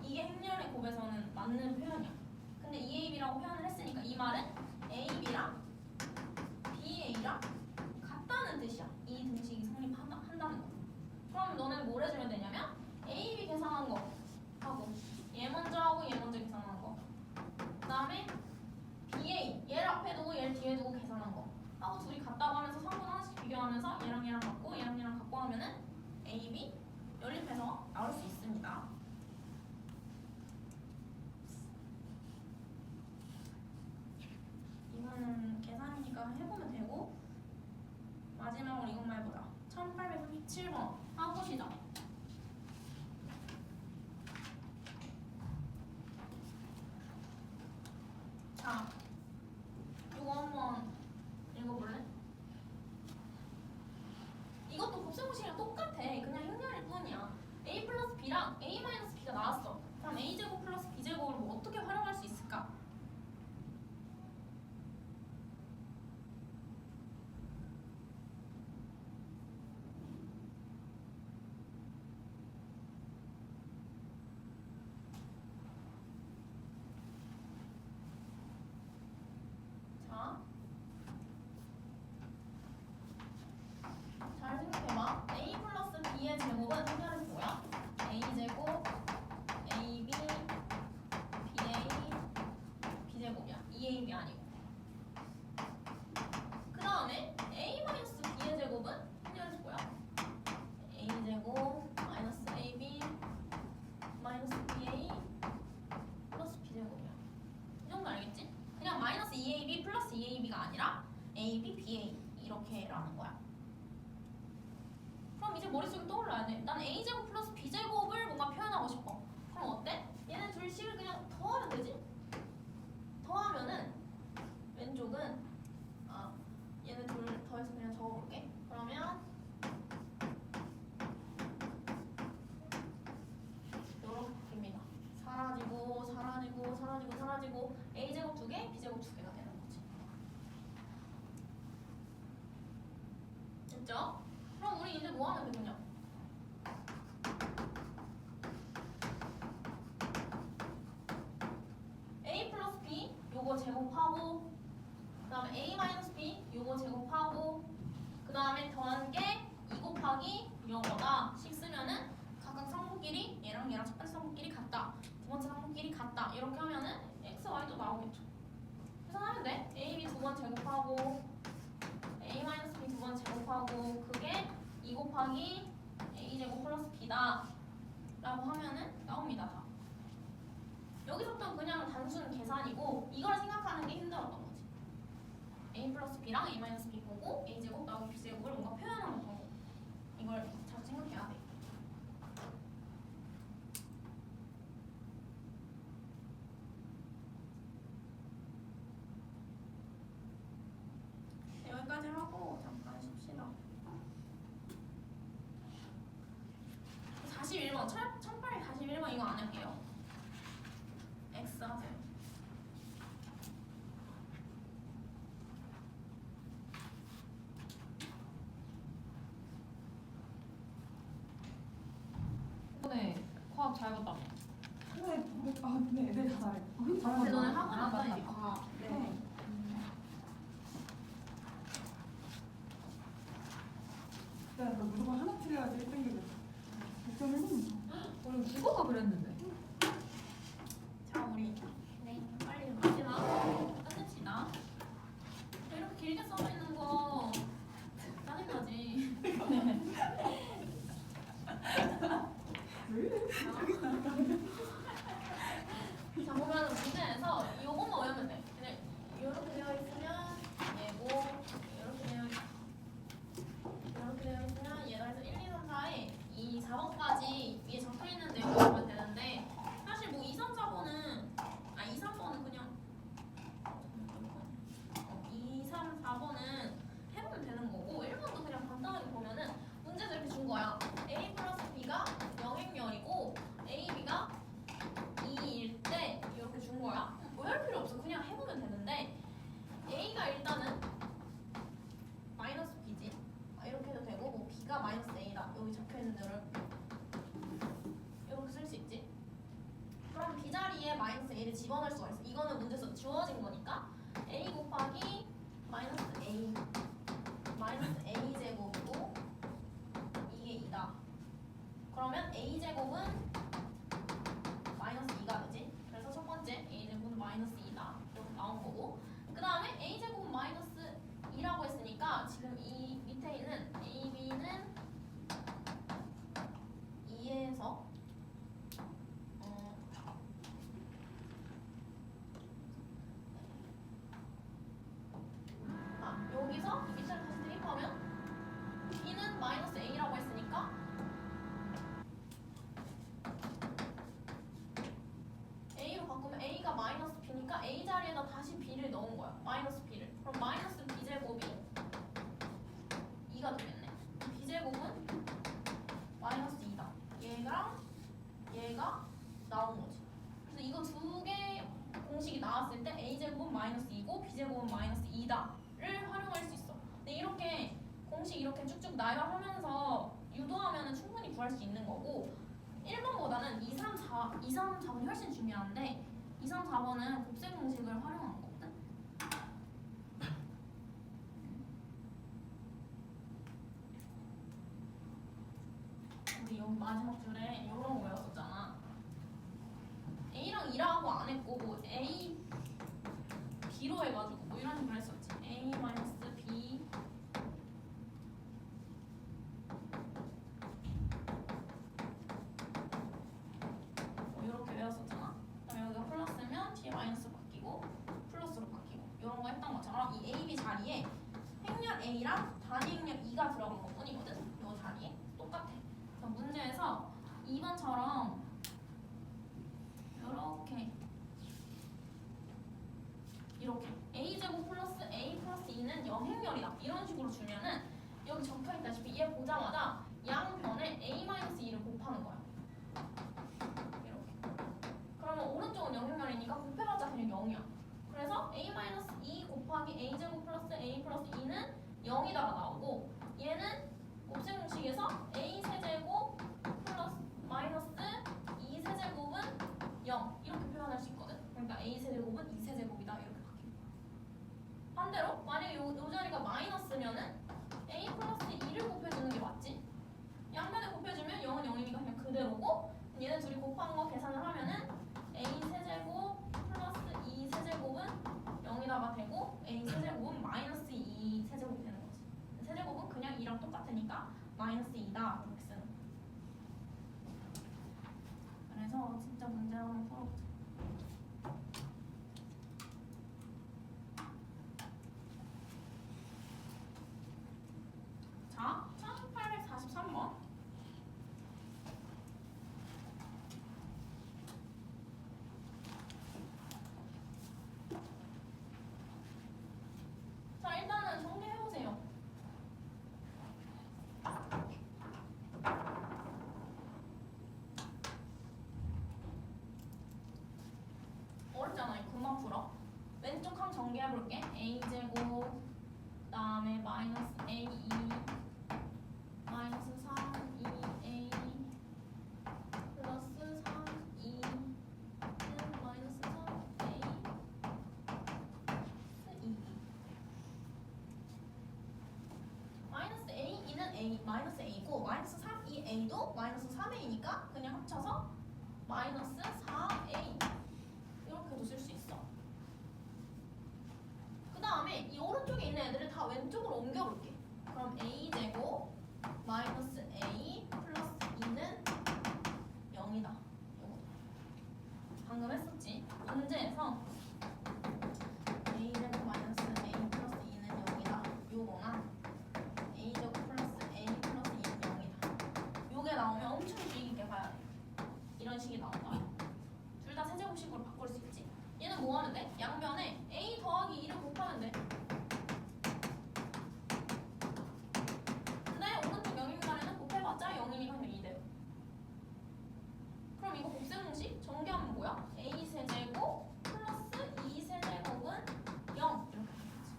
Speaker 1: 이게 행렬의 곱에서는 맞는 표현이야. 근데 EAB라고 표현을 했으니까 이 말은 AB랑 BA랑 같다는 뜻이야. 이 등식이 성립한다는 거. 그럼 너는 뭘 해주면 되냐면 AB 계산한 거 하고 얘 먼저 하고 얘 먼저 계산한 거 그 다음에 BA 얘를 앞에 두고 얘를 뒤에 두고 계산한 거 하고 둘이 같다고 하면서 성분 하나씩 비교하면서 얘랑 같고 얘랑 같고 하면은 AB 연립해서 나올 수 있습니다. 이거는 계산이니까 해보면 되고 마지막으로 이것만 해보자. 1837번 하보시죠. 자, 이거 한번 읽어볼래? 이것도 곱셈공식이랑 똑같아. 그냥 행렬일 뿐이야. a 플러스 b랑 a 마이너스 b가 나왔어. 그럼 a제곱 플러스 b제곱을 뭐 어떻게 활용할 수 있을까? 자, 잘 생각해봐. a 플러스 b의 제곱은 행렬에서 뭐야? a제곱, ab, ba, b제곱이야. 2ab 아니고. 그 다음에 a 마이너스 b의 제곱은 행렬에서 뭐야? a제곱 마이너스 ab 마이너스 ba 플러스 b제곱이야. 이 정도 알겠지? 그냥 마이너스 2ab 플러스 2ab가 아니라 ab, ba 이렇게라는 거야. 그럼 이제 머릿속에 떠올라야 돼. 난 a제곱 플러스 b제곱을 뭔가 표현하고 싶어. 그럼 어때? 얘네 둘 식을 그냥 더하면 되지? 더하면은 왼쪽은 얘네 둘 더해서 그냥 적어볼게. 그러면 요렇게 바뀝니다. 사라지고 a제곱 2개, b제곱 2개가 되는 거지. 됐죠? 그럼 우리 이제 뭐 하면 되냐? a 플러스 b 요거 제곱하고 그 다음에 a 마이너스 b 요거 제곱하고 그 다음에 더한 게 2 곱하기 요거다 식 쓰면은 각각 성분끼리 얘랑 첫 번째 성분끼리 같다. 두 번째 항목끼리 같다. 이렇게 하면은 x, y도 나오겠죠. 계산하면 돼. a, b 두 번 제곱하고 a 마이너스 b 두 번 제곱하고 그게 2 곱하기 a 제곱 플러스 b다 라고 하면은 나옵니다. 다. 여기서부터 그냥 단순 계산이고 이걸 생각하는 게 힘들었던 거지. a 플러스 b랑 a 마이너스 b 보고 a 제곱 나오기 b 제곱을 뭔가 표현하는 방법. 이걸 잘 생각해야 돼. 네, 여기까지 하고 잠깐 쉽시다. 41번, 1841번 이거 안 할게요. X 하세요.
Speaker 2: 이번에 과학 잘 봤다고.
Speaker 3: 네, 잘해.
Speaker 1: 근데 너네 하고 나서 이제
Speaker 3: 네. 야, 너 무조건 하나 틀려야지 1등급을. 1.1번.
Speaker 2: 우리 국어가 그랬는데.
Speaker 1: 자, 우리 네, 빨리 마시나 끝냅시다. 이렇게 길게 써져 있는 거 짜증나지. 자, 보면 문제에서 요것만 외우면 돼. 그냥 이렇게 되어 있으면 얘고, 이렇게 되어 있으면 얘가 해서 1, 2, 3, 4에 2, 4번까지 위에 적혀 있는 내용을 보면 되는데 사실 뭐 2, 3, 4번은 2, 3번은 그냥 2, 3, 4번은 해보면 되는 거고 1번도 그냥 간단하게 보면은 문제에서 이렇게 준 거야. A 플러스 B가 영행렬이고 A, B가 2일 때 이렇게 준 거야. 뭐 할 필요 없어. 그냥 해보면 되는데 A가 일단은 마이너스 B지. 이렇게 해도 되고 뭐 B가 마이너스 A다. 여기 적혀있는 대로 이렇게 쓸 수 있지. 그럼 B 자리에 마이너스 A를 집어넣을 수가 있어. 이거는 문제에서 주어진 거니까 A 곱하기 마이너스 A 제곱이고 이게 2다. 그러면 A 제곱은 마이너스 2가 되지. 그래서 첫 번째 A 제곱은 마이너스 2다. 이렇게 나온 거고. 그 다음에 A 제곱은 마이너스 2라고 했으니까 지금 이 밑에 있는 A, B는 2에서 여기서 이 밑에를 다시 대입하면 B는 마이너스 A라고 했으니까 A로 바꾸면 A가 마이너스 B니까 A 자리에다 다시 B를 넣은 거야. 마이너스 B를. 그럼 마이너스 B제곱이 2가 되겠네. B제곱은 마이너스 2다. 얘가 나온 거지. 그래서 이거 두 개 공식이 나왔을 때 A제곱은 마이너스 2고 B제곱은 마이너스 2다를 활용할 수 있어. 근데 이렇게 공식 이렇게 쭉쭉 나열하면서 유도하면 충분히 구할 수 있는 거고 1번보다는 2, 3, 4번이 훨씬 중요한데 2, 3, 4번은 곱셈 공식을 활용한 거거든. 우리 여기 마지막 줄에 이런 거 외웠었잖아. A랑 2라고 안 했고 뭐 A, B로 해가지고 뭐 이런 식으로 했었지. A 마이너스 B 뭐 이렇게 외웠었잖아. 그럼 여기가 플러스면 뒤에 마이너스 바뀌고 플러스로 바뀌고 이런 거 했던 것처럼 이 A, B 자리에 행렬 A랑 단위 행렬 2가 들어간 것 뿐이거든. 이 자리에 똑같아. 그래서 문제에서 2번처럼 이렇게 A제곱 플러스 A 플러스 2는 영행렬이다. 이런 식으로 주면은 여기 적혀있다시피 얘 보자마자 양변에 A-2를 곱하는 거야. 이렇게. 그러면 오른쪽은 영행렬이니까 곱해봤자 그냥 0이야. 그래서 A-2 곱하기 A제곱 플러스 A 플러스 2는 0이다가 나오고 얘는 곱셈 공식에서 A 세제곱 플러스 마이너스 2 세제곱은 0 이렇게 표현할 수 있거든. 그러니까 A 세제곱은 2 세제곱이다 이렇게 바뀌는 거야. 반대로 만약에 요 자리가 마이너스면은 A 플러스 2를 곱해주는 게 맞지? 양면에 곱해주면 0은 0이니까 그냥 그대로고 얘네 둘이 곱한 거 계산을 하면은 이다가 되고 a 세제곱은 마이너스 2 세제곱이 되는 거지. 세제곱은 그냥 2랑 똑같으니까 마이너스 2다 이렇게 쓰는 거야. 그래서 진짜 문제를 한번 풀어보자. 자, 1843번. 자, 일단은 정리해보세요. 어렵잖아요. 금방 풀어. 왼쪽 항 전개해볼게. a제곱 그다음에 마이너스 a2 마이너스 3a 플러스 3e 마이너스 3a 마이너스 a2는 a 마이너스 a고 마이너스 3ea도 마이너스 3a니까 그냥 합쳐서 마이너스 4a 이렇게도 쓸 수 있어. 그 다음에 이 오른쪽에 있는 애들을 다 왼쪽으로 옮겨볼게. 그럼 a제곱 마이너스 a 플러스 2는 0이다. 요거 방금 했었지. 문제에서 a제곱 마이너스 a 플러스 2는 0이다. 요거나 a제곱 플러스 a 플러스 2는 0이다. 요게 나오면 엄청 주의 깊게 봐야 돼. 이런 식이 나온다. 둘 다 세제곱식으로 바꿀 수 있지. 얘는 뭐 하면 돼? 양변에 a 더하기 2를 곱하면 돼. 근데 오른쪽 0인 말에는 곱해봤자 0이니까 그냥 2대요. 그럼 이거 곱셈공식 전개하면 뭐야? a 세제곱 플러스 2 세제곱은 0 이렇게 되겠지.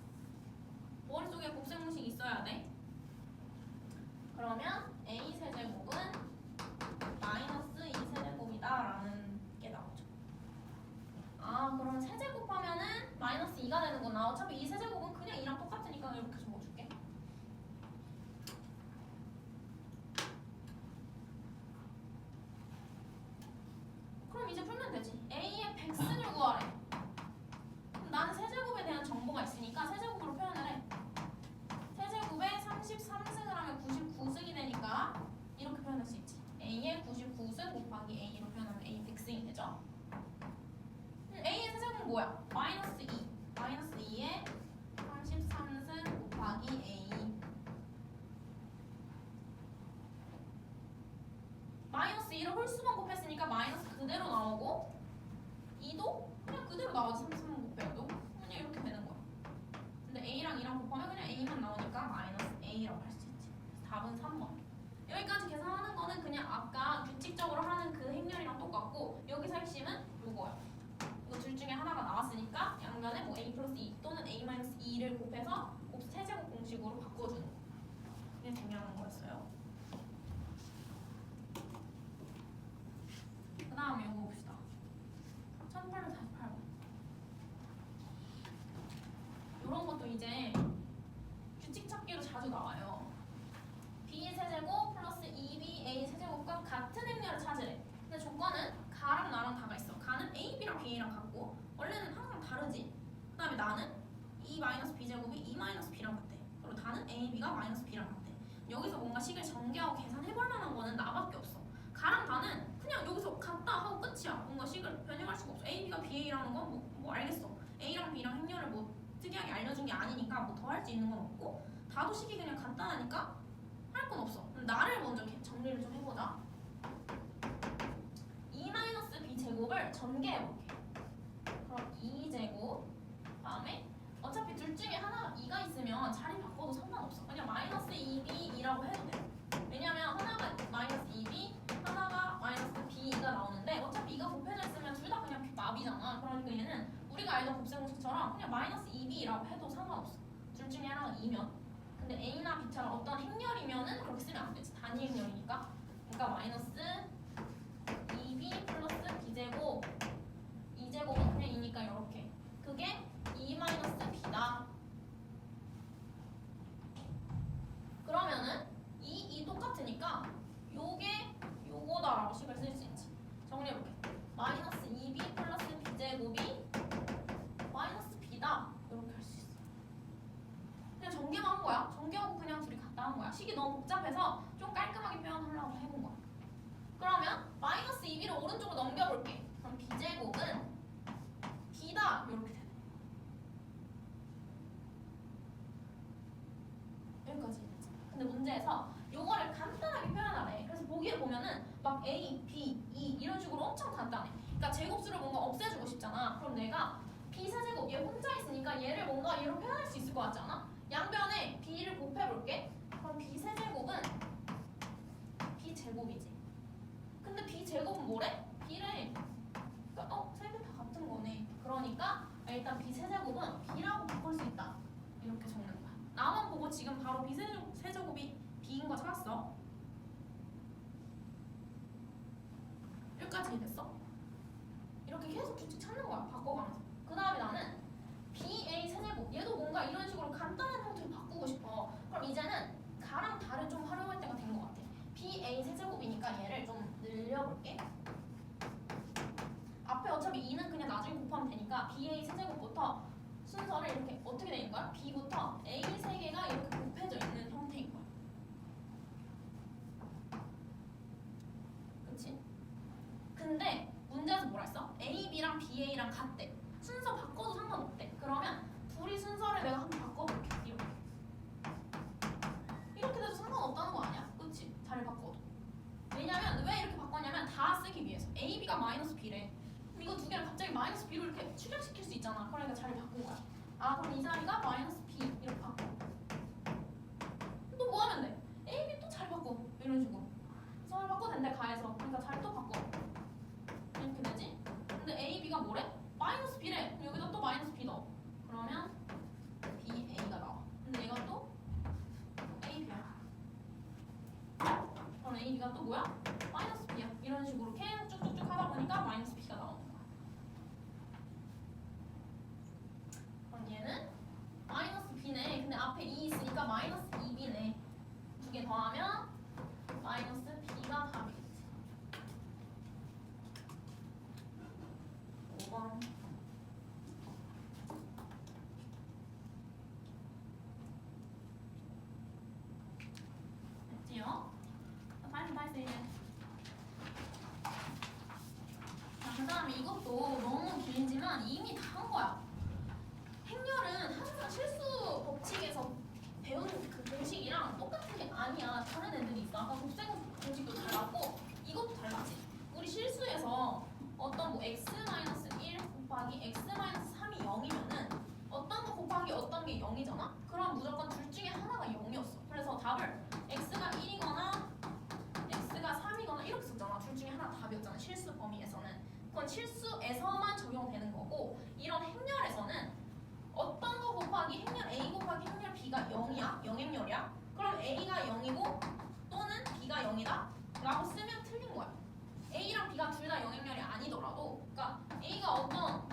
Speaker 1: 머릿속에 곱셈공식 있어야 돼. 그러면 a 세제곱은 마이너스 2 세제곱이다라는 게 나오죠. 아, 그럼 세제곱하면은 마이너스 2가 되는구나. 어차피 이 세제곱은 그냥 2랑 똑같으니까 이렇게 적어줄게. 그럼 이제 풀면 되지. a의 백승을 구하래. 그럼 나는 세제곱에 대한 정보가 있으니까 세제곱으로 표현을 해. 세제곱에 33승을 하면 99승이 되니까 이렇게 표현할 수 있지. a의 99승 곱하기 a로 표현하면 a 백승이 되죠. a의 세제곱은 뭐야? 마이너스 2. 마이너스 2에 33승 곱하기 a. 마이너스 2를 홀수만 곱했으니까 마이너스 그대로 나오고 2도 그냥 그대로 나오지. 33만 곱해도 그냥 이렇게 되는 거야. 근데 a랑 2랑 곱하면 그냥 a만 나오니까 마이너스 a라고 할 수 있지. 답은 3번. 여기까지 계산하는 거는 그냥 아까 규칙적으로 하는 그 행렬이랑 똑같고 여기서 핵심은 요거야. 이거 둘 중에 하나가 나왔으니까 양변에 뭐 a 플러스 2 또는 a 마이너스 2를 곱해서 세제곱 공식으로 바꿔주는 거. 그게 중요한 거였어요. 그 다음에 이거 봅시다. 1848번. 이런 것도 이제 규칙 찾기로 자주 나와요. b 세제곱 플러스 2b a 세제곱과 같은 행렬을 찾으래. 근데 조건은 가랑 나랑 다가 있어. 가는 a, b랑 b랑 같고 원래는 항상 다르지. 그 다음에 나는 2 마이너스 b 제곱이 2 마이너스 b랑 같대. 그리고 다는 a, b가 마이너스 b랑 같대. 여기서 뭔가 식을 전개하고 계산해볼 만한 거는 나밖에 없어. 가랑 다는 그냥 여기서 같다 하고 끝이야. 뭔가 식을 변형할 수가 없어. a, b가 b,a라는 건 뭐 알겠어. a랑 b랑 행렬을 뭐 특이하게 알려준 게 아니니까 뭐 더 할 수 있는 건 없고 다도 식이 그냥 간단하니까 할 건 없어. 그럼 나를 먼저 정리를 좀 해보자. 2 마이너스 b 제곱을 전개해볼게. 그럼 2제곱 다음에 어차피 둘 중에 하나가 2가 있으면 자리 바꿔도 상관없어. 그냥 마이너스 2b이라고 해도 돼. 왜냐면 하나가 마이너스 2b 하나가 마이너스 b가 나오는데 어차피 이가 곱해져 있으면 둘 다 그냥 마비잖아. 그러니까 얘는 우리가 알던 곱셈공식처럼 그냥 마이너스 2b라고 해도 상관없어. 둘 중에 하나가 2면. 근데 a나 b처럼 어떤 행렬이면은 그렇게 쓰면 안 되지. 단위 행렬이니까. 그러니까 마이너스 2b 플러스 b제곱 2제곱은 그냥 2니까 이렇게. 그게 2 마이너스 b다. 그러면은 이 똑같으니까 요게 요거다라고 식을 쓸 수 있지. 정리해볼게. 마이너스 2b 플러스 b제곱이 마이너스 b다. 이렇게 넘겨볼게. 그럼 b제곱은 b다 이렇게 되네. 여기까지. 근데 문제에서 요거를 간단하게 표현하래. 그래서 보기에 보면은 막 a, b, e 이런 식으로 엄청 간단해. 그러니까 제곱수를 뭔가 없애주고 싶잖아. 그럼 내가 b 세제곱 얘 혼자 있으니까 얘를 뭔가 얘로 표현할 수 있을 것 같지 않아? 양변에 b를 곱해볼게. 그럼 b 세제곱은 b 제곱이지. 근데 b 제곱은 뭐래? b래. 그러니까 세 개 다 같은 거네. 그러니까 일단 b 세제곱은 b라고 바꿀 수 있다. 이렇게 적는 거야. 나만 보고 지금 바로 b 세제곱이 b인 거 찾았어. 여기까지 됐어. 이렇게 계속 규칙 찾는 거야. 바꿔가면서. 그 다음에 나는 BA 세제곱 얘도 뭔가 이런 식으로 간단한 형태로 바꾸고 싶어. 그럼 이제는 가랑 다를 좀 활용할 때가 된 것 같아. BA 세제곱이니까 얘를 좀 늘려볼게. 앞에 어차피 2는 그냥 나중에 곱하면 되니까 BA 세제곱부터 순서를 이렇게 어떻게 되는 거야? B부터 A 3개가 이렇게 곱해져 있는 형태인 거야. 그치? 근데 문제에서 뭐라 했어? A, B랑 BA랑 같대. 순서 바꿔도 상관없대. 그러면 둘이 순서를 내가 한번 바꿔볼게. 이렇게 돼도 상관없다는 거 아니야? 그치? 자리 바꿔도. 왜냐면 왜 이렇게 바꿨냐면 다 쓰기 위해서. A, B가 마이너스 B래. 그럼 이거 두 개를 갑자기 마이너스 B로 이렇게 축약시킬 수 있잖아. 그러니까 자리 바꾼 거야. 아 그럼 이 자리가 마이너스 B 이렇게 바꿔. 또 뭐 하면 돼? A, B 또 자리 바꿔. 이런 식으로. 자리 바꿔도 된대 가에서. 그러니까 자리 또 바꿔. 이렇게 되지? 근데 A, B가 뭐래? 마이너스 B래. 그럼 여기다 또 마이너스 B 넣어. 그러면 BA가 나와. 근데 얘가 또 AB야. 그럼 AB가 또 뭐야? 마이너스 B야. 이런 식으로 계속 쭉쭉쭉 하다 보니까 마이너스 B가 나오는 거야. 그럼 얘는 마이너스 B네. 근데 앞에 2 있으니까 마이너스 2B네. 두 개 더하면 마이너스 B가 답이겠지. 5번. 됐지요? 빨리 이제. 자, 그 다음에 이것도 너무 길지만 이미 다 한 거야. 행렬은 항상 실수 법칙에서 배운 그 공식이랑 똑같은 게 아니야. 다른 애들이 있어. 아까 곱셈 공식도 달랐고 이것도 달라지. 우리 실수에서 어떤 뭐 x-1 곱하기 x-3이 0이면은 어떤 거 곱하기 어떤 게 0이잖아? 그럼 무조건 둘 중에 하나가 0이었어. 그래서 답을 x가 1이거나 x가 3이거나 이렇게 썼잖아. 둘 중에 하나 답이었잖아. 실수 범위에서는. 그건 실수에서만 적용되는 거고 이런 행렬에서는 어떤 거 곱하기 행렬 A 곱하기 행렬 B가 0이야? 영행렬이야? 그럼 A가 0이고 또는 B가 0이다? 라고 쓰면 틀린 거야. A랑 B가 둘 다 영행렬이 아니더라도 그러니까 A가 어떤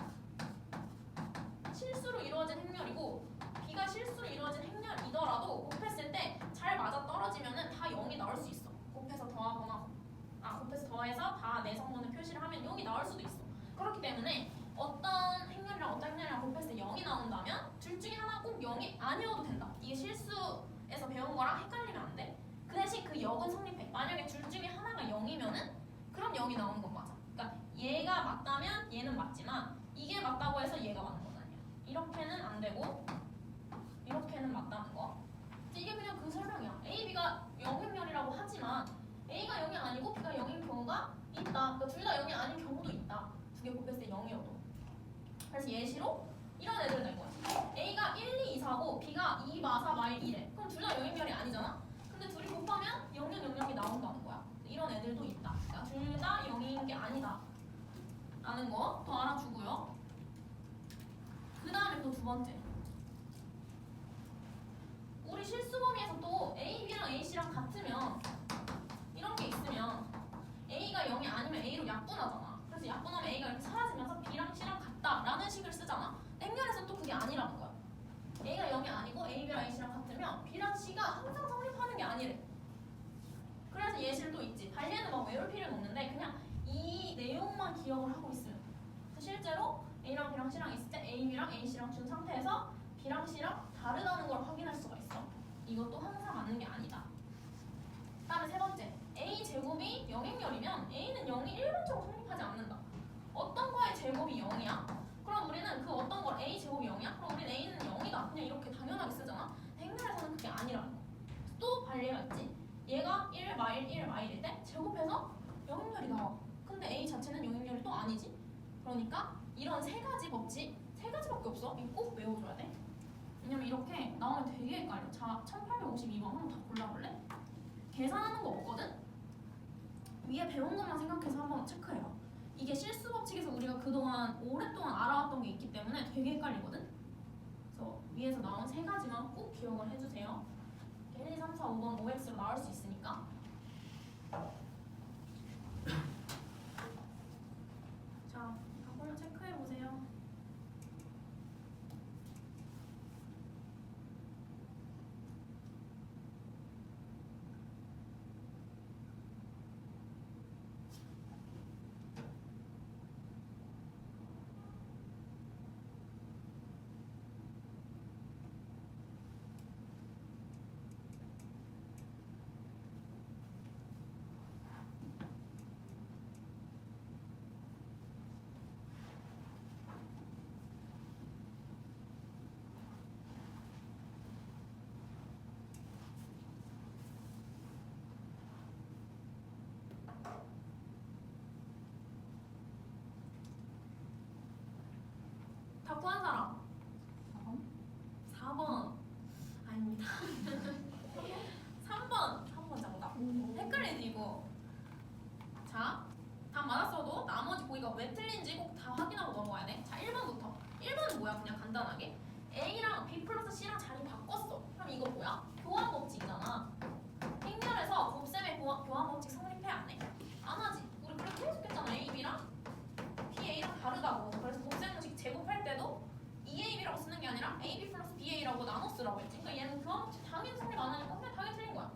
Speaker 1: 실수로 이루어진 행렬이고 B가 실수로 이루어진 행렬이더라도 곱했을 때 잘 맞아 떨어지면은 다 0이 나올 수 있어. 곱해서 더하거나 곱해서 더해서 다 내성분을 표시를 하면 0이 나올 수도 있어. 그렇기 때문에 어떤 행렬이랑 어떤 행렬이랑 곱했을 때 0이 나온다면 둘 중에 하나 꼭 0이 아니어도 된다. 이게 실수에서 배운 거랑 헷갈리면 안 돼. 그 대신 그 역은 성립해. 만약에 둘 중에 하나가 0이면은 그럼 0이 나오는 건 맞아. 그러니까 얘가 맞다면 얘는 맞지만 이게 맞다고 해서 얘가 맞는 건 아니야. 이렇게는 안 되고 이렇게는 맞다는 거. 이게 그냥 그 설명이야. A, B가 영행렬이라고 하지만 A가 0이 아니고 B가 0인 경우가 있다. 그러니까 둘 다 0이 아닌 경우도 있다. 두 개 곱했을 때 0이어도. 그래서 예시로 이런 애들 낸 거야. A가 1, 2, 4고 B가 2, 4, 1, 2래. 그럼 둘 다 0인별이 아니잖아? 근데 둘이 곱하면 0, 0, 0, 0이 나온다는 거야. 이런 애들도 있다. 그러니까 둘 다 0인 게 아니다. 라는 거 또 알아주고요. 그 다음에 또 두 번째. 우리 실수 범위에서 또 A, B랑 A씨랑 같으면 이런 게 있으면 A가 0이 아니면 A로 약분하잖아. 그래서 약분하면 A가 이렇게 사라지면서 B랑 C랑 같다라는 식을 쓰잖아. 행렬에서 또 그게 아니라는 거야. A가 0이 아니고 A, B랑 A씨랑 같으면 B랑 C가 항상 성립하는 게 아니래. 그래서 예시를 또 있지. 발리에는 막 외울 필요는 없는데 그냥 이 내용만 기억을 하고 있으면 돼. 실제로 A랑 B랑 C랑 있을 때 A, B랑 A씨랑 준 상태에서 B랑 C랑 다르다는 걸 확인할 수가 있어. 이것도 항상 맞는 게 아니다. 다음에 세 번째. A 제곱이 영행렬이면 A는 0이 일반적으로 성립하지 않는다. 제곱이 0이야? 그럼 우리는 그 어떤 걸 a 제곱이 0이야? 그럼 우리는 a는 0이다. 그냥 이렇게 당연하게 쓰잖아. 행렬에서는 그게 아니라는 거. 또 반례가 있지. 얘가 1 마일 1 마일일 때 제곱해서 영행렬이 나와. 근데 a 자체는 영행렬이 또 아니지. 그러니까 이런 세 가지 법칙, 세 가지밖에 없어. 이거 꼭 외워줘야 돼. 왜냐면 이렇게 나오면 되게 헷갈려. 자, 1852번 한번 다 골라볼래? 계산하는 거 없거든? 위에 배운 것만 생각해서 한번 체크해봐. 이게 실수 법칙에서 우리가 그동안 오랫동안 알아왔던 게 있기 때문에 되게 헷갈리거든? 그래서 위에서 나온 세 가지만 꼭 기억을 해주세요. 1, 2, 3, 4, 5번 OX로 나올 수 있으니까. 자, 이걸 체크해보세요. 다 구한 사람? 4번 아닙니다. 3번 정답. 헷갈리지 이거. 자, 답 맞았어도 나머지 보기가 왜 틀린지 꼭 다 확인하고 넘어가야 돼. 자, 1번부터. 1번은 뭐야? 그냥 간단하게 A랑 B 플러스 C랑 자리 바꿨어. 그럼 이거 뭐야? 교환 법칙이잖아. 행렬에서 곱셈의 교환 법칙 성립해 안 해? 안 하지. 우리 그렇게 계속 했잖아. A, B랑 BA랑 다르다고. 그래서 곱셈 공식 제곱할 때도 EAB라고 쓰는 게 아니라 AB 플러스 BA라고 나눠 쓰라고 했지. 그러니까 얘는 교환 법칙 당연히 성립 안 하니까 그냥 당연히 틀린 거야.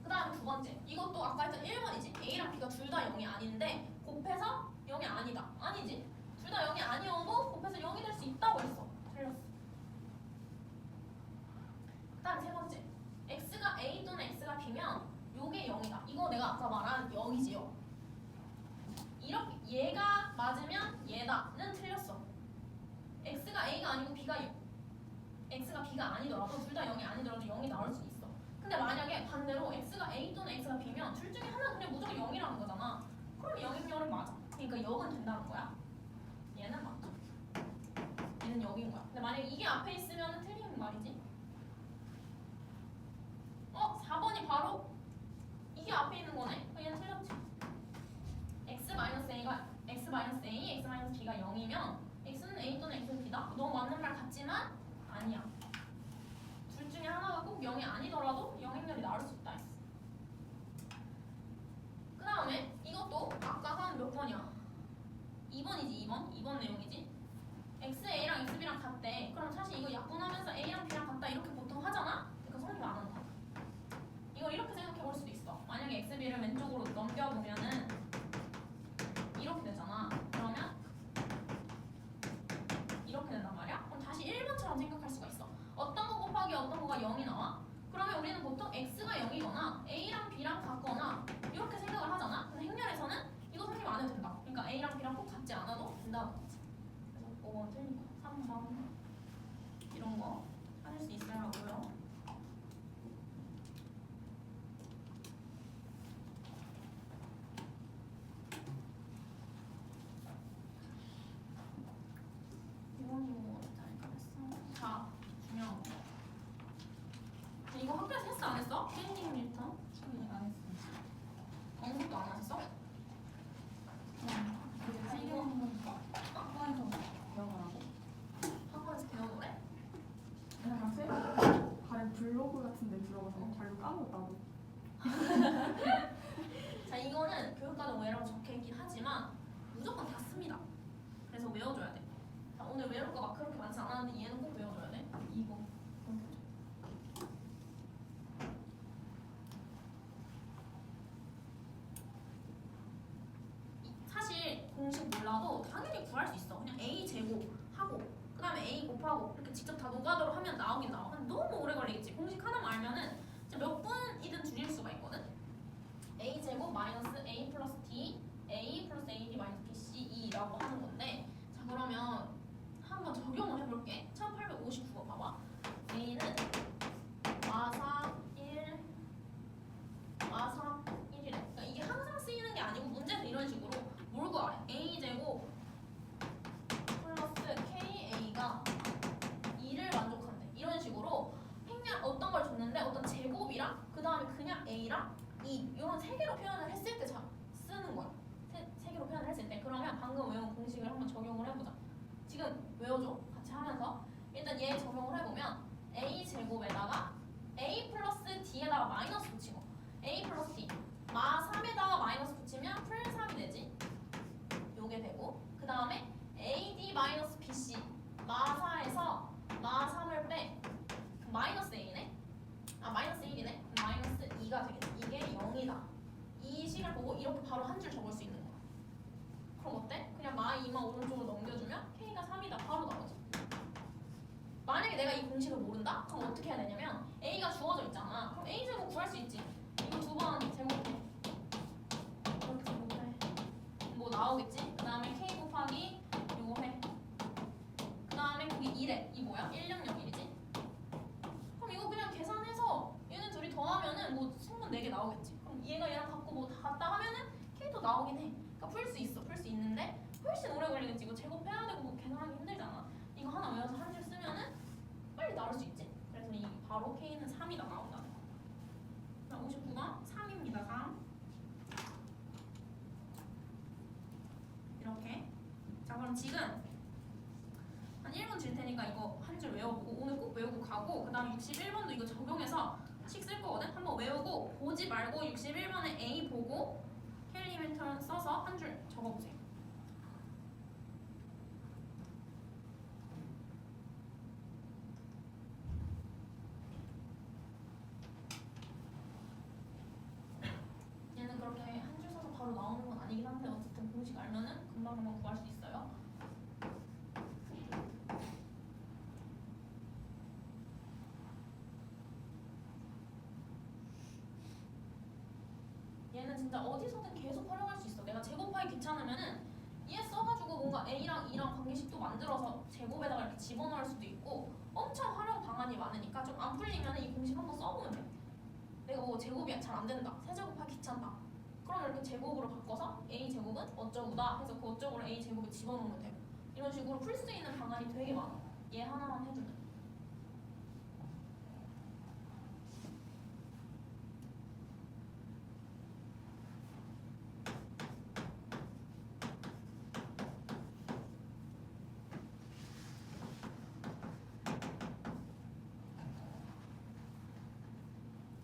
Speaker 1: 그 다음에 두 번째. 이것도 아까 했던 1번이지. A랑 B가 둘 다 0이 아닌데 곱해서 0이 아니다. 아니지. 둘 다 0이 아니어도 곱해서 0이 될 수 있다고 했어. 틀렸어. 그 다음에 세 번째. X가 A 또는 X가 B면 요게 0이다. 이거 내가 아까 말한 0이지요. 이렇게 얘가 맞으면 얘다는 틀렸어. X가 A가 아니고 X가 B가 아니더라도 둘 다 0이 아니더라도 0이 나올 수 있어. 근데 만약에 반대로 X가 A 또는 X가 B면 둘 중에 하나는 그냥 무조건 0이라는 거잖아. 그럼 영행렬은 맞아. 그러니까 0은 된다는 거야. 얘는 맞죠. 얘는 0인 거야. 근데 만약에 이게 앞에 있으면 틀린 말이지. 4번이 바로 이게 앞에 있는 거네. 그럼 얘는 틀렸지. X-A가 X-A, X-B가 0이면 X는 A 또는 X는 B다? 너무 맞는 말 같지만 아니야. 둘 중에 하나가 꼭 0이 아니더라도 영행렬이 나올 수 있다 했어. 그 다음에 이것도 아까 한 몇 번이야? 2번이지 2번 내용이지. XA랑 XB랑 같대. 그럼 사실 이거 약분하면서 A랑 B랑 같다 이렇게 보통 하잖아? 그러니까 성립 안 한다. 이걸 이렇게 생각해 볼 수도 있어. 만약에 XB를 왼쪽으로 넘겨보면은 이렇게 되잖아. 그러면 이렇게 된단 말이야? 그럼 다시 1번처럼 생각할 수가 있어. 어떤 거 곱하기 어떤 거가 0이 나와? 그러면 우리는 보통 X가 0이거나 A랑 B랑 같거나 이렇게 생각을 하잖아. 근데 행렬에서는 이거 성립 안 해도 된다. 그러니까 A랑 B랑 꼭 같지 않아도 된다는 거지. 그래서 5번 틀린 거. 3번 이런 거 찾을 수 있어야 하고요. 자, 중요한 거. 이거 학교에서 했어 안 했어? 힐링 리턴?
Speaker 3: 안 했어.
Speaker 1: 공부도 안 하셨어?
Speaker 3: 이거 학원에서 배워가라고.
Speaker 1: 학원에서 배워보래?
Speaker 3: 그냥 다른 블로그 같은 데 들어가서 자료 까먹었다고.
Speaker 1: 자, 이거는 교육과정 외라고 적혀있긴 하지만 무조건 다 씁니다. 그래서 외워줘야 돼. 자, 오늘 외울 거가 그렇게 많지 않았는데 얘는 꼭 외워줘야 돼. 이거. 사실 공식 몰라도 당연히 구할 수 있어. 그냥 A 제곱하고 그 다음에 A 곱하고 이렇게 직접 다 노가다로 하면 나오긴 나와. 근데 너무 오래 걸리겠지. 공식 하나만 알면은 진짜 몇 분이든 줄일 수가 있거든. A 제곱 마이너스 A 플러스 D A 플러스 AD 마이너스 제곱이라고 하는 건데, 자 그러면 한번 적용을 해볼게. 1859번 봐봐. A는 마사 1, 마사 1이래. 그러니까 이게 항상 쓰이는 게 아니고 문제에서 이런 식으로 뭘 구하래? A제곱 플러스 KA가 2를 만족한대. 이런 식으로 행렬 어떤 걸 줬는데 어떤 제곱이랑 그 다음에 그냥 A랑 2 이런 세 개로 표현을 했을 때 쓰는 거야. 세 개로 표현을 했을 때. 그러면 방금 외운 공식을 한번 적용을 해보자. 지금 외워줘. 같이 하면서 일단 얘 적용을 해보면 A 제곱에다가 A 플러스 D에다가 마이너스 붙이고 A 플러스 D 마 3에다가 마이너스 붙이면 풀 3이 되지. 요게 되고 그 다음에 AD 마이너스 BC 마 4에서 마 3을 빼 마이너스 A네? 아 마이너스 1이네? 마이너스 2가 되겠지. 이게 0이다. 이 식을 보고 이렇게 바로 한 줄 적을 수 있는 거야. 그럼 어때? 그냥 마 2만 오른쪽으로 넘겨주면 K가 3이다. 바로 나오지. 만약에 내가 이 공식을 모른다? 그럼 어떻게 해야 되냐면 A가 주어져 있잖아. 그럼 A 제곱 구할 수 있지. 이거 두 번 제곱해. 이렇게 제곱해. 뭐 나오겠지? 그 다음에 K 곱하기 요거 해. 그 다음에 그게 2래. 이 뭐야? 10001이지? 그럼 이거 그냥 계산해서 얘는 둘이 더하면은 뭐 승분 4개 나오겠지. 그럼 얘가 얘랑 갖고 뭐 다 같다 하면은 K도 나오긴 해. 그러니까 풀 수 있어. 풀 수 있는데 훨씬 오래 걸리겠지. 이거 제곱해야 되고 뭐 계산하기 힘들잖아. 이거 하나 외워서 한 줄 쓰면은 빨리 나올 수 있지. 그래서 이 바로 K는 3이다 나온다는 거. 자, 59번 3입니다. 3. 이렇게. 자, 그럼 지금 한 1분 줄 테니까 이거 한 줄 외워보고 오늘 꼭 외우고 가고 그 다음에 61번도 이거 적용해서 식 쓸 거거든? 한번 외우고 보지 말고 61번에 A 보고 켈리 멘턴 써서 한 줄 적어보세요. 얘는 그렇게 한 줄 써서 바로 나오는 건 아니긴 한데 어쨌든 공식 알면은 금방 구할 수 있어요. 얘는 진짜 어디서든 계속 활용할 수 있어. 내가 제곱하기 귀찮으면은 얘 써가지고 뭔가 A랑 E랑 관계식도 만들어서 제곱에다가 이렇게 집어넣을 수도 있고 엄청 활용 방안이 많으니까 좀 안 풀리면 이 공식 한번 써보면 돼. 내가 뭐 제곱이 잘 안 된다. 세제곱하기 귀찮다. 그럼 이렇게 제곱으로 바꿔서 A 제곱은 어쩌고다 해서 그 어쩌고를 A 제곱에 집어넣으면 되고 이런 식으로 풀 수 있는 방안이 되게 많아. 얘 하나만 해주면.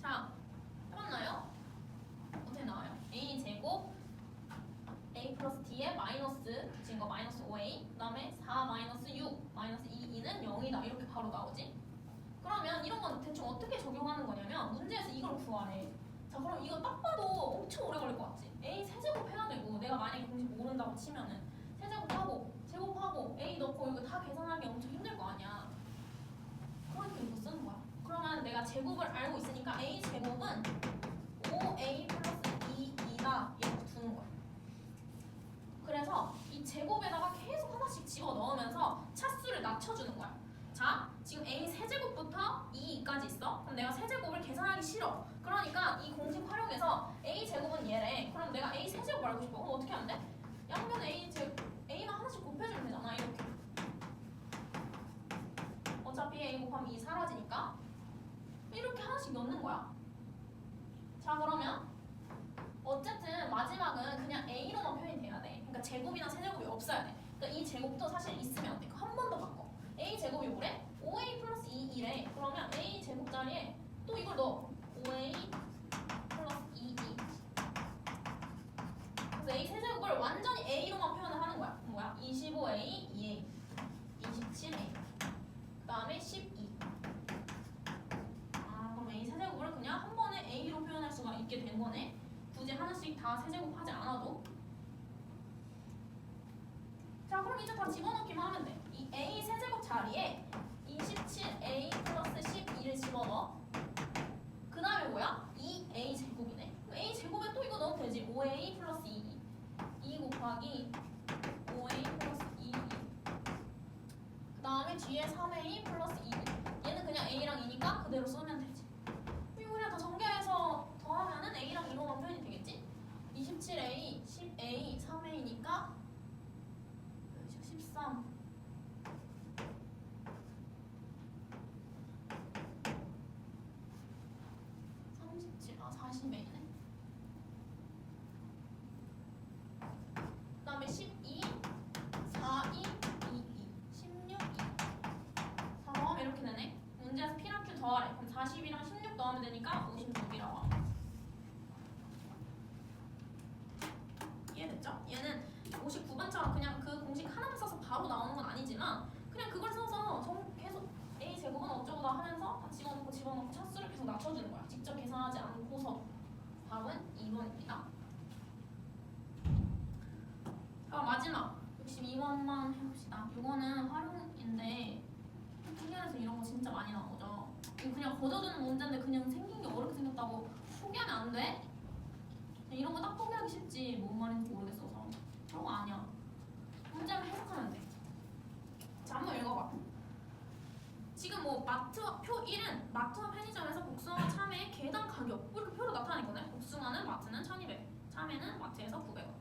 Speaker 1: 자, 해봤나요? 어떻게 나와요? A 제곱 A 플러스 D에 마이너스 붙인 거 마이너스 5A 그 다음에 4 마이너스 6 마이너스 2는 0이다 이렇게 바로 나오지? 그러면 이런 건 대충 어떻게 적용하는 거냐면 문제에서 이걸 구하래. 자 그럼 이거 딱 봐도 엄청 오래 걸릴 것 같지? A 세제곱 해야 되고 내가 만약에 공식 모른다고 치면은 세제곱하고 제곱하고 A 넣고 이거 다 계산하기 엄청 힘들 거 아니야. 그러니까 이거 쓰는 거야. 그러면 내가 제곱을 알고 있으니까 A 제곱은 5A 플러스 2다 이렇게 두는 거야. 그래서 이 제곱에다가 계속 하나씩 집어 넣으면서 차수를 낮춰주는 거야. 자, 지금 A 세제곱부터 2까지 있어. 그럼 내가 세제곱을 계산하기 싫어. 그러니까 이 공식 활용해서 A 제곱은 얘래. 그럼 내가 A 세제곱 알고 싶어. 그럼 어떻게 하면 돼? 양변에 A만 하나씩 곱해주면 되잖아. 이렇게. 어차피 A 곱하면 2 사라지니까 이렇게 하나씩 넣는 거야. 자, 그러면 어쨌든 마지막은 그냥 A로만 표현이 돼야 돼. 그러니까 제곱이나 세제곱이 없어야 돼. 그러니까 이 제곱도 사실 있으면 안 돼. 한 번 더 바꿔. A 제곱이 뭐래? 5A 플러스 2래. 그러면 A 제곱 자리에 또 이걸 넣어. 5A 플러스 2. 그래서 A 세제곱을 완전히 A로만 표현을 하는 거야. 뭐야? 25A, 2A, 27A. 그 다음에 12. 그럼 A 세제곱을 그냥 한 번에 A로 표현할 수가 있게 된 거네. 굳이 하나씩 다 세제곱 하지 않아도. 자, 그럼 이제 다 집어넣기만 하면 돼. 이 A 세제곱 자리에 27A 플러스 12를 집어넣어. 그 다음에 뭐야? 2A 제곱이네. 그럼 A 제곱에 또 이거 넣으면 되지. 5A 플러스 2. 2 곱하기 5A 다음에 뒤에 3A 플러스 2B. 얘는 그냥 A랑 2니까 그대로 쓰면 되지. 이거 그냥 다 전개해서 더하면은 A랑 2로만 표현이 되겠지? 27A, 10A, 3A니까 13. 37, 40A네. 그 다음에 12, 4, 2, 2, 2, 16, 2. 다 더하면 이렇게 되네. 문제에서 P랑 Q 더하래. 그럼 40이랑 16 더하면 되니까 56이라고 하면 돼. 이해됐죠? 얘는 59번처럼 그냥 그 공식 하나만 써서 바로 나오는 건 아니지만 그냥 그걸 써서 계속 A 제곱은 어쩌고다 하면서 다 집어넣고 차수를 계속 낮춰주는 거야. 직접 계산하지 않고서. 답은 2번입니다. 그럼 마지막 62번만 해봅시다. 이거는 활용인데 특이해서 이런 거 진짜 많이 나오죠. 이거 그냥 거저주는 문제인데 그냥 생긴 게 어렵게 생겼다고 포기하면 안 돼. 이런 거 딱 포기하기 쉽지. 뭔 말인지 모르겠어서. 그런 거 아니야. 문제만 해석하면 돼. 자, 한번 읽어봐. 지금 뭐 마트와 표 1은 마트와 편의점에서 복숭아 참외의 개당 가격 이렇게 표로 나타내거든. 복숭아는 마트는 1,200원, 참외는 마트에서 900원,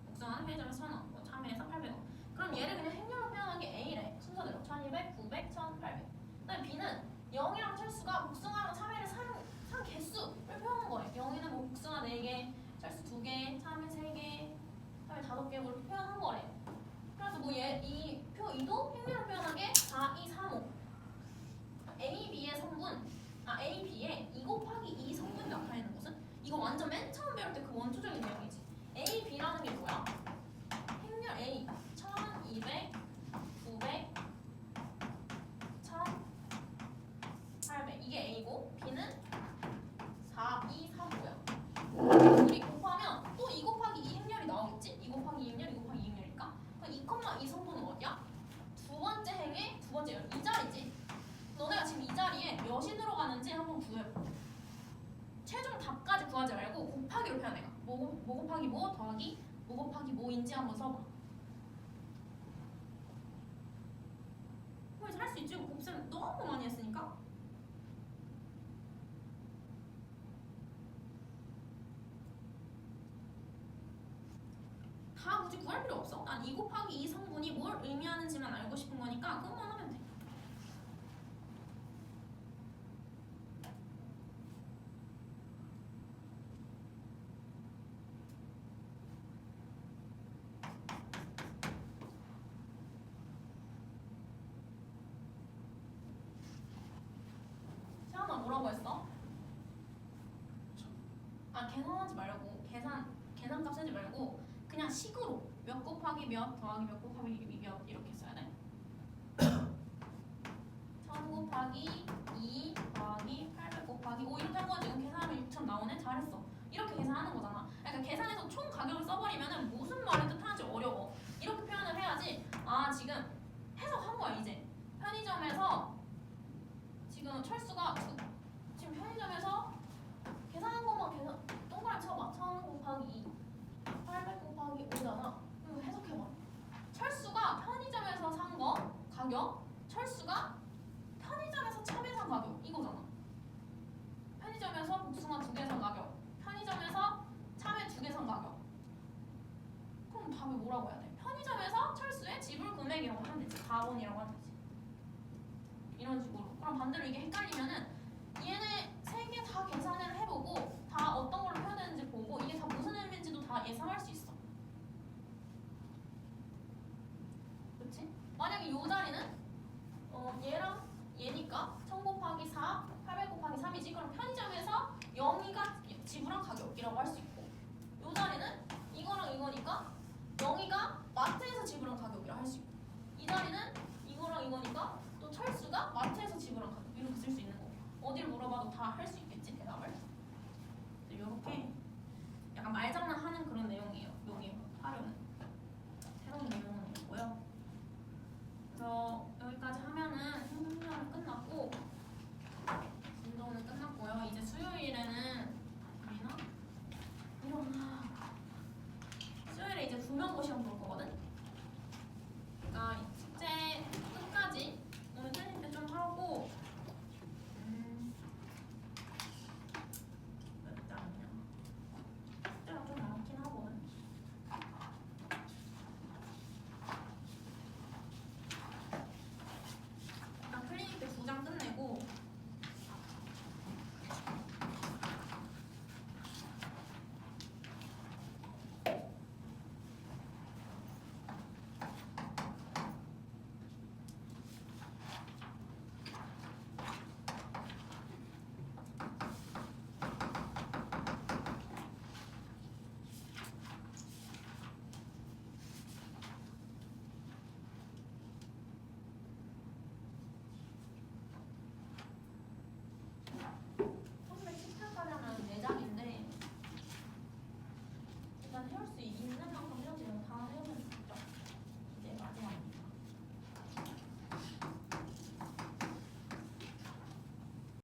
Speaker 1: 복숭아는 편의점에서 1,000원, 뭐 참외에서 800원. 그럼 얘를 그냥 행렬로 표현한 게 A래. 순서대로 1,200, 900, 1,800. 그다음에 B는 0이랑 철수가 복숭아랑 참외를 산 개수를 표현한 거래. 0이는 뭐 복숭아 4개, 철수 2개, 참외 3개, 참외 5개 이렇게 표현한 거래. 그래서 뭐 이 표 2도 행렬로 표현한 게 4, 2, 3, 5. A, B의 성분, A, B의 2 곱하기 2 성분이 나타내는 것은 이거 완전 맨 처음 배울 때 그 원초적인 내용이지. A, B라는 게 뭐야? 행렬 A 1200, 900, 1800 이게 A고 B는 4, 2, 3, 5야. 우리 곱하면 또 2 곱하기 2 행렬이 나오겠지? 2 곱하기 2 행렬, 2 곱하기 2 행렬이니까 그럼 2,2 성분은 어디야? 두 번째 행의 두 번째 열, 이 자리지. 너네가 지금 이 자리에 몇이 들어가는지 한번 구해봐. 최종 답까지 구하지 말고 곱하기로 표현해. 뭐 곱하기 뭐 더하기 뭐 곱하기 뭐인지 한번 써봐. 그럼 이제 할 수 있지. 곱셈 너무 많이 했으니까. 다 굳이 구할 필요 없어. 난 2 곱하기 2 성분이 뭘 의미하는지만 알고 싶은 거니까 그것만 하면 돼. 세연아 뭐라고 했어? 계산하지 말고 계산값 쓰지 말고 그냥 식으로 몇 곱하기 몇 더하기 몇 곱하기 몇 이렇게 써야 돼. 1000 곱하기 2 더하기 800 곱하기 5 이렇게 한 거 지금 계산하면 6000 나오네. 잘했어. 이렇게 계산하는 거잖아. 그러니까 계산해서 총 가격을 써버리면은 무슨 말을 뜻하는지 어려워. 이렇게 표현을 해야지. 지금 해석한 거야 이제. 편의점에서 지금 철수가 지금 편의점에서 계산한 것만 동그라미 쳐봐. 1000 곱하기 2 800 곱하기 5잖아. 이거 해석해봐. 철수가 편의점에서 산 거 가격, 철수가 편의점에서 참외 산 가격 이거잖아. 편의점에서 복숭아 2개 산 가격, 편의점에서 참외 2개 산 가격. 그럼 답이 뭐라고 해야 돼? 편의점에서 철수의 지불 금액이라고 하면 되지. 4번이라고 하면 되지. 이런 식으로. 그럼 반대로 이게 헷갈리면은 얘네 3개 다 계산을 해보고 다 어떤 걸로 표현되는지 보고 이게 다 무슨 의미인지도 다 예상할 수 있어. 그렇지? 만약에 이 자리는 얘랑 얘니까 1000 곱하기 4, 800 곱하기 3이지. 그럼 편의점에서 0이가 지불한 가격이라고 할 수 있고 이 자리는 이거랑 이거니까 0이가 마트에서 지불한 가격이라 할 수 있고 이 자리는 이거랑 이거니까 또 철수가 마트에서 지불한 가격 이렇게 쓸 수 있는 거. 어디를 물어봐도 다 할 수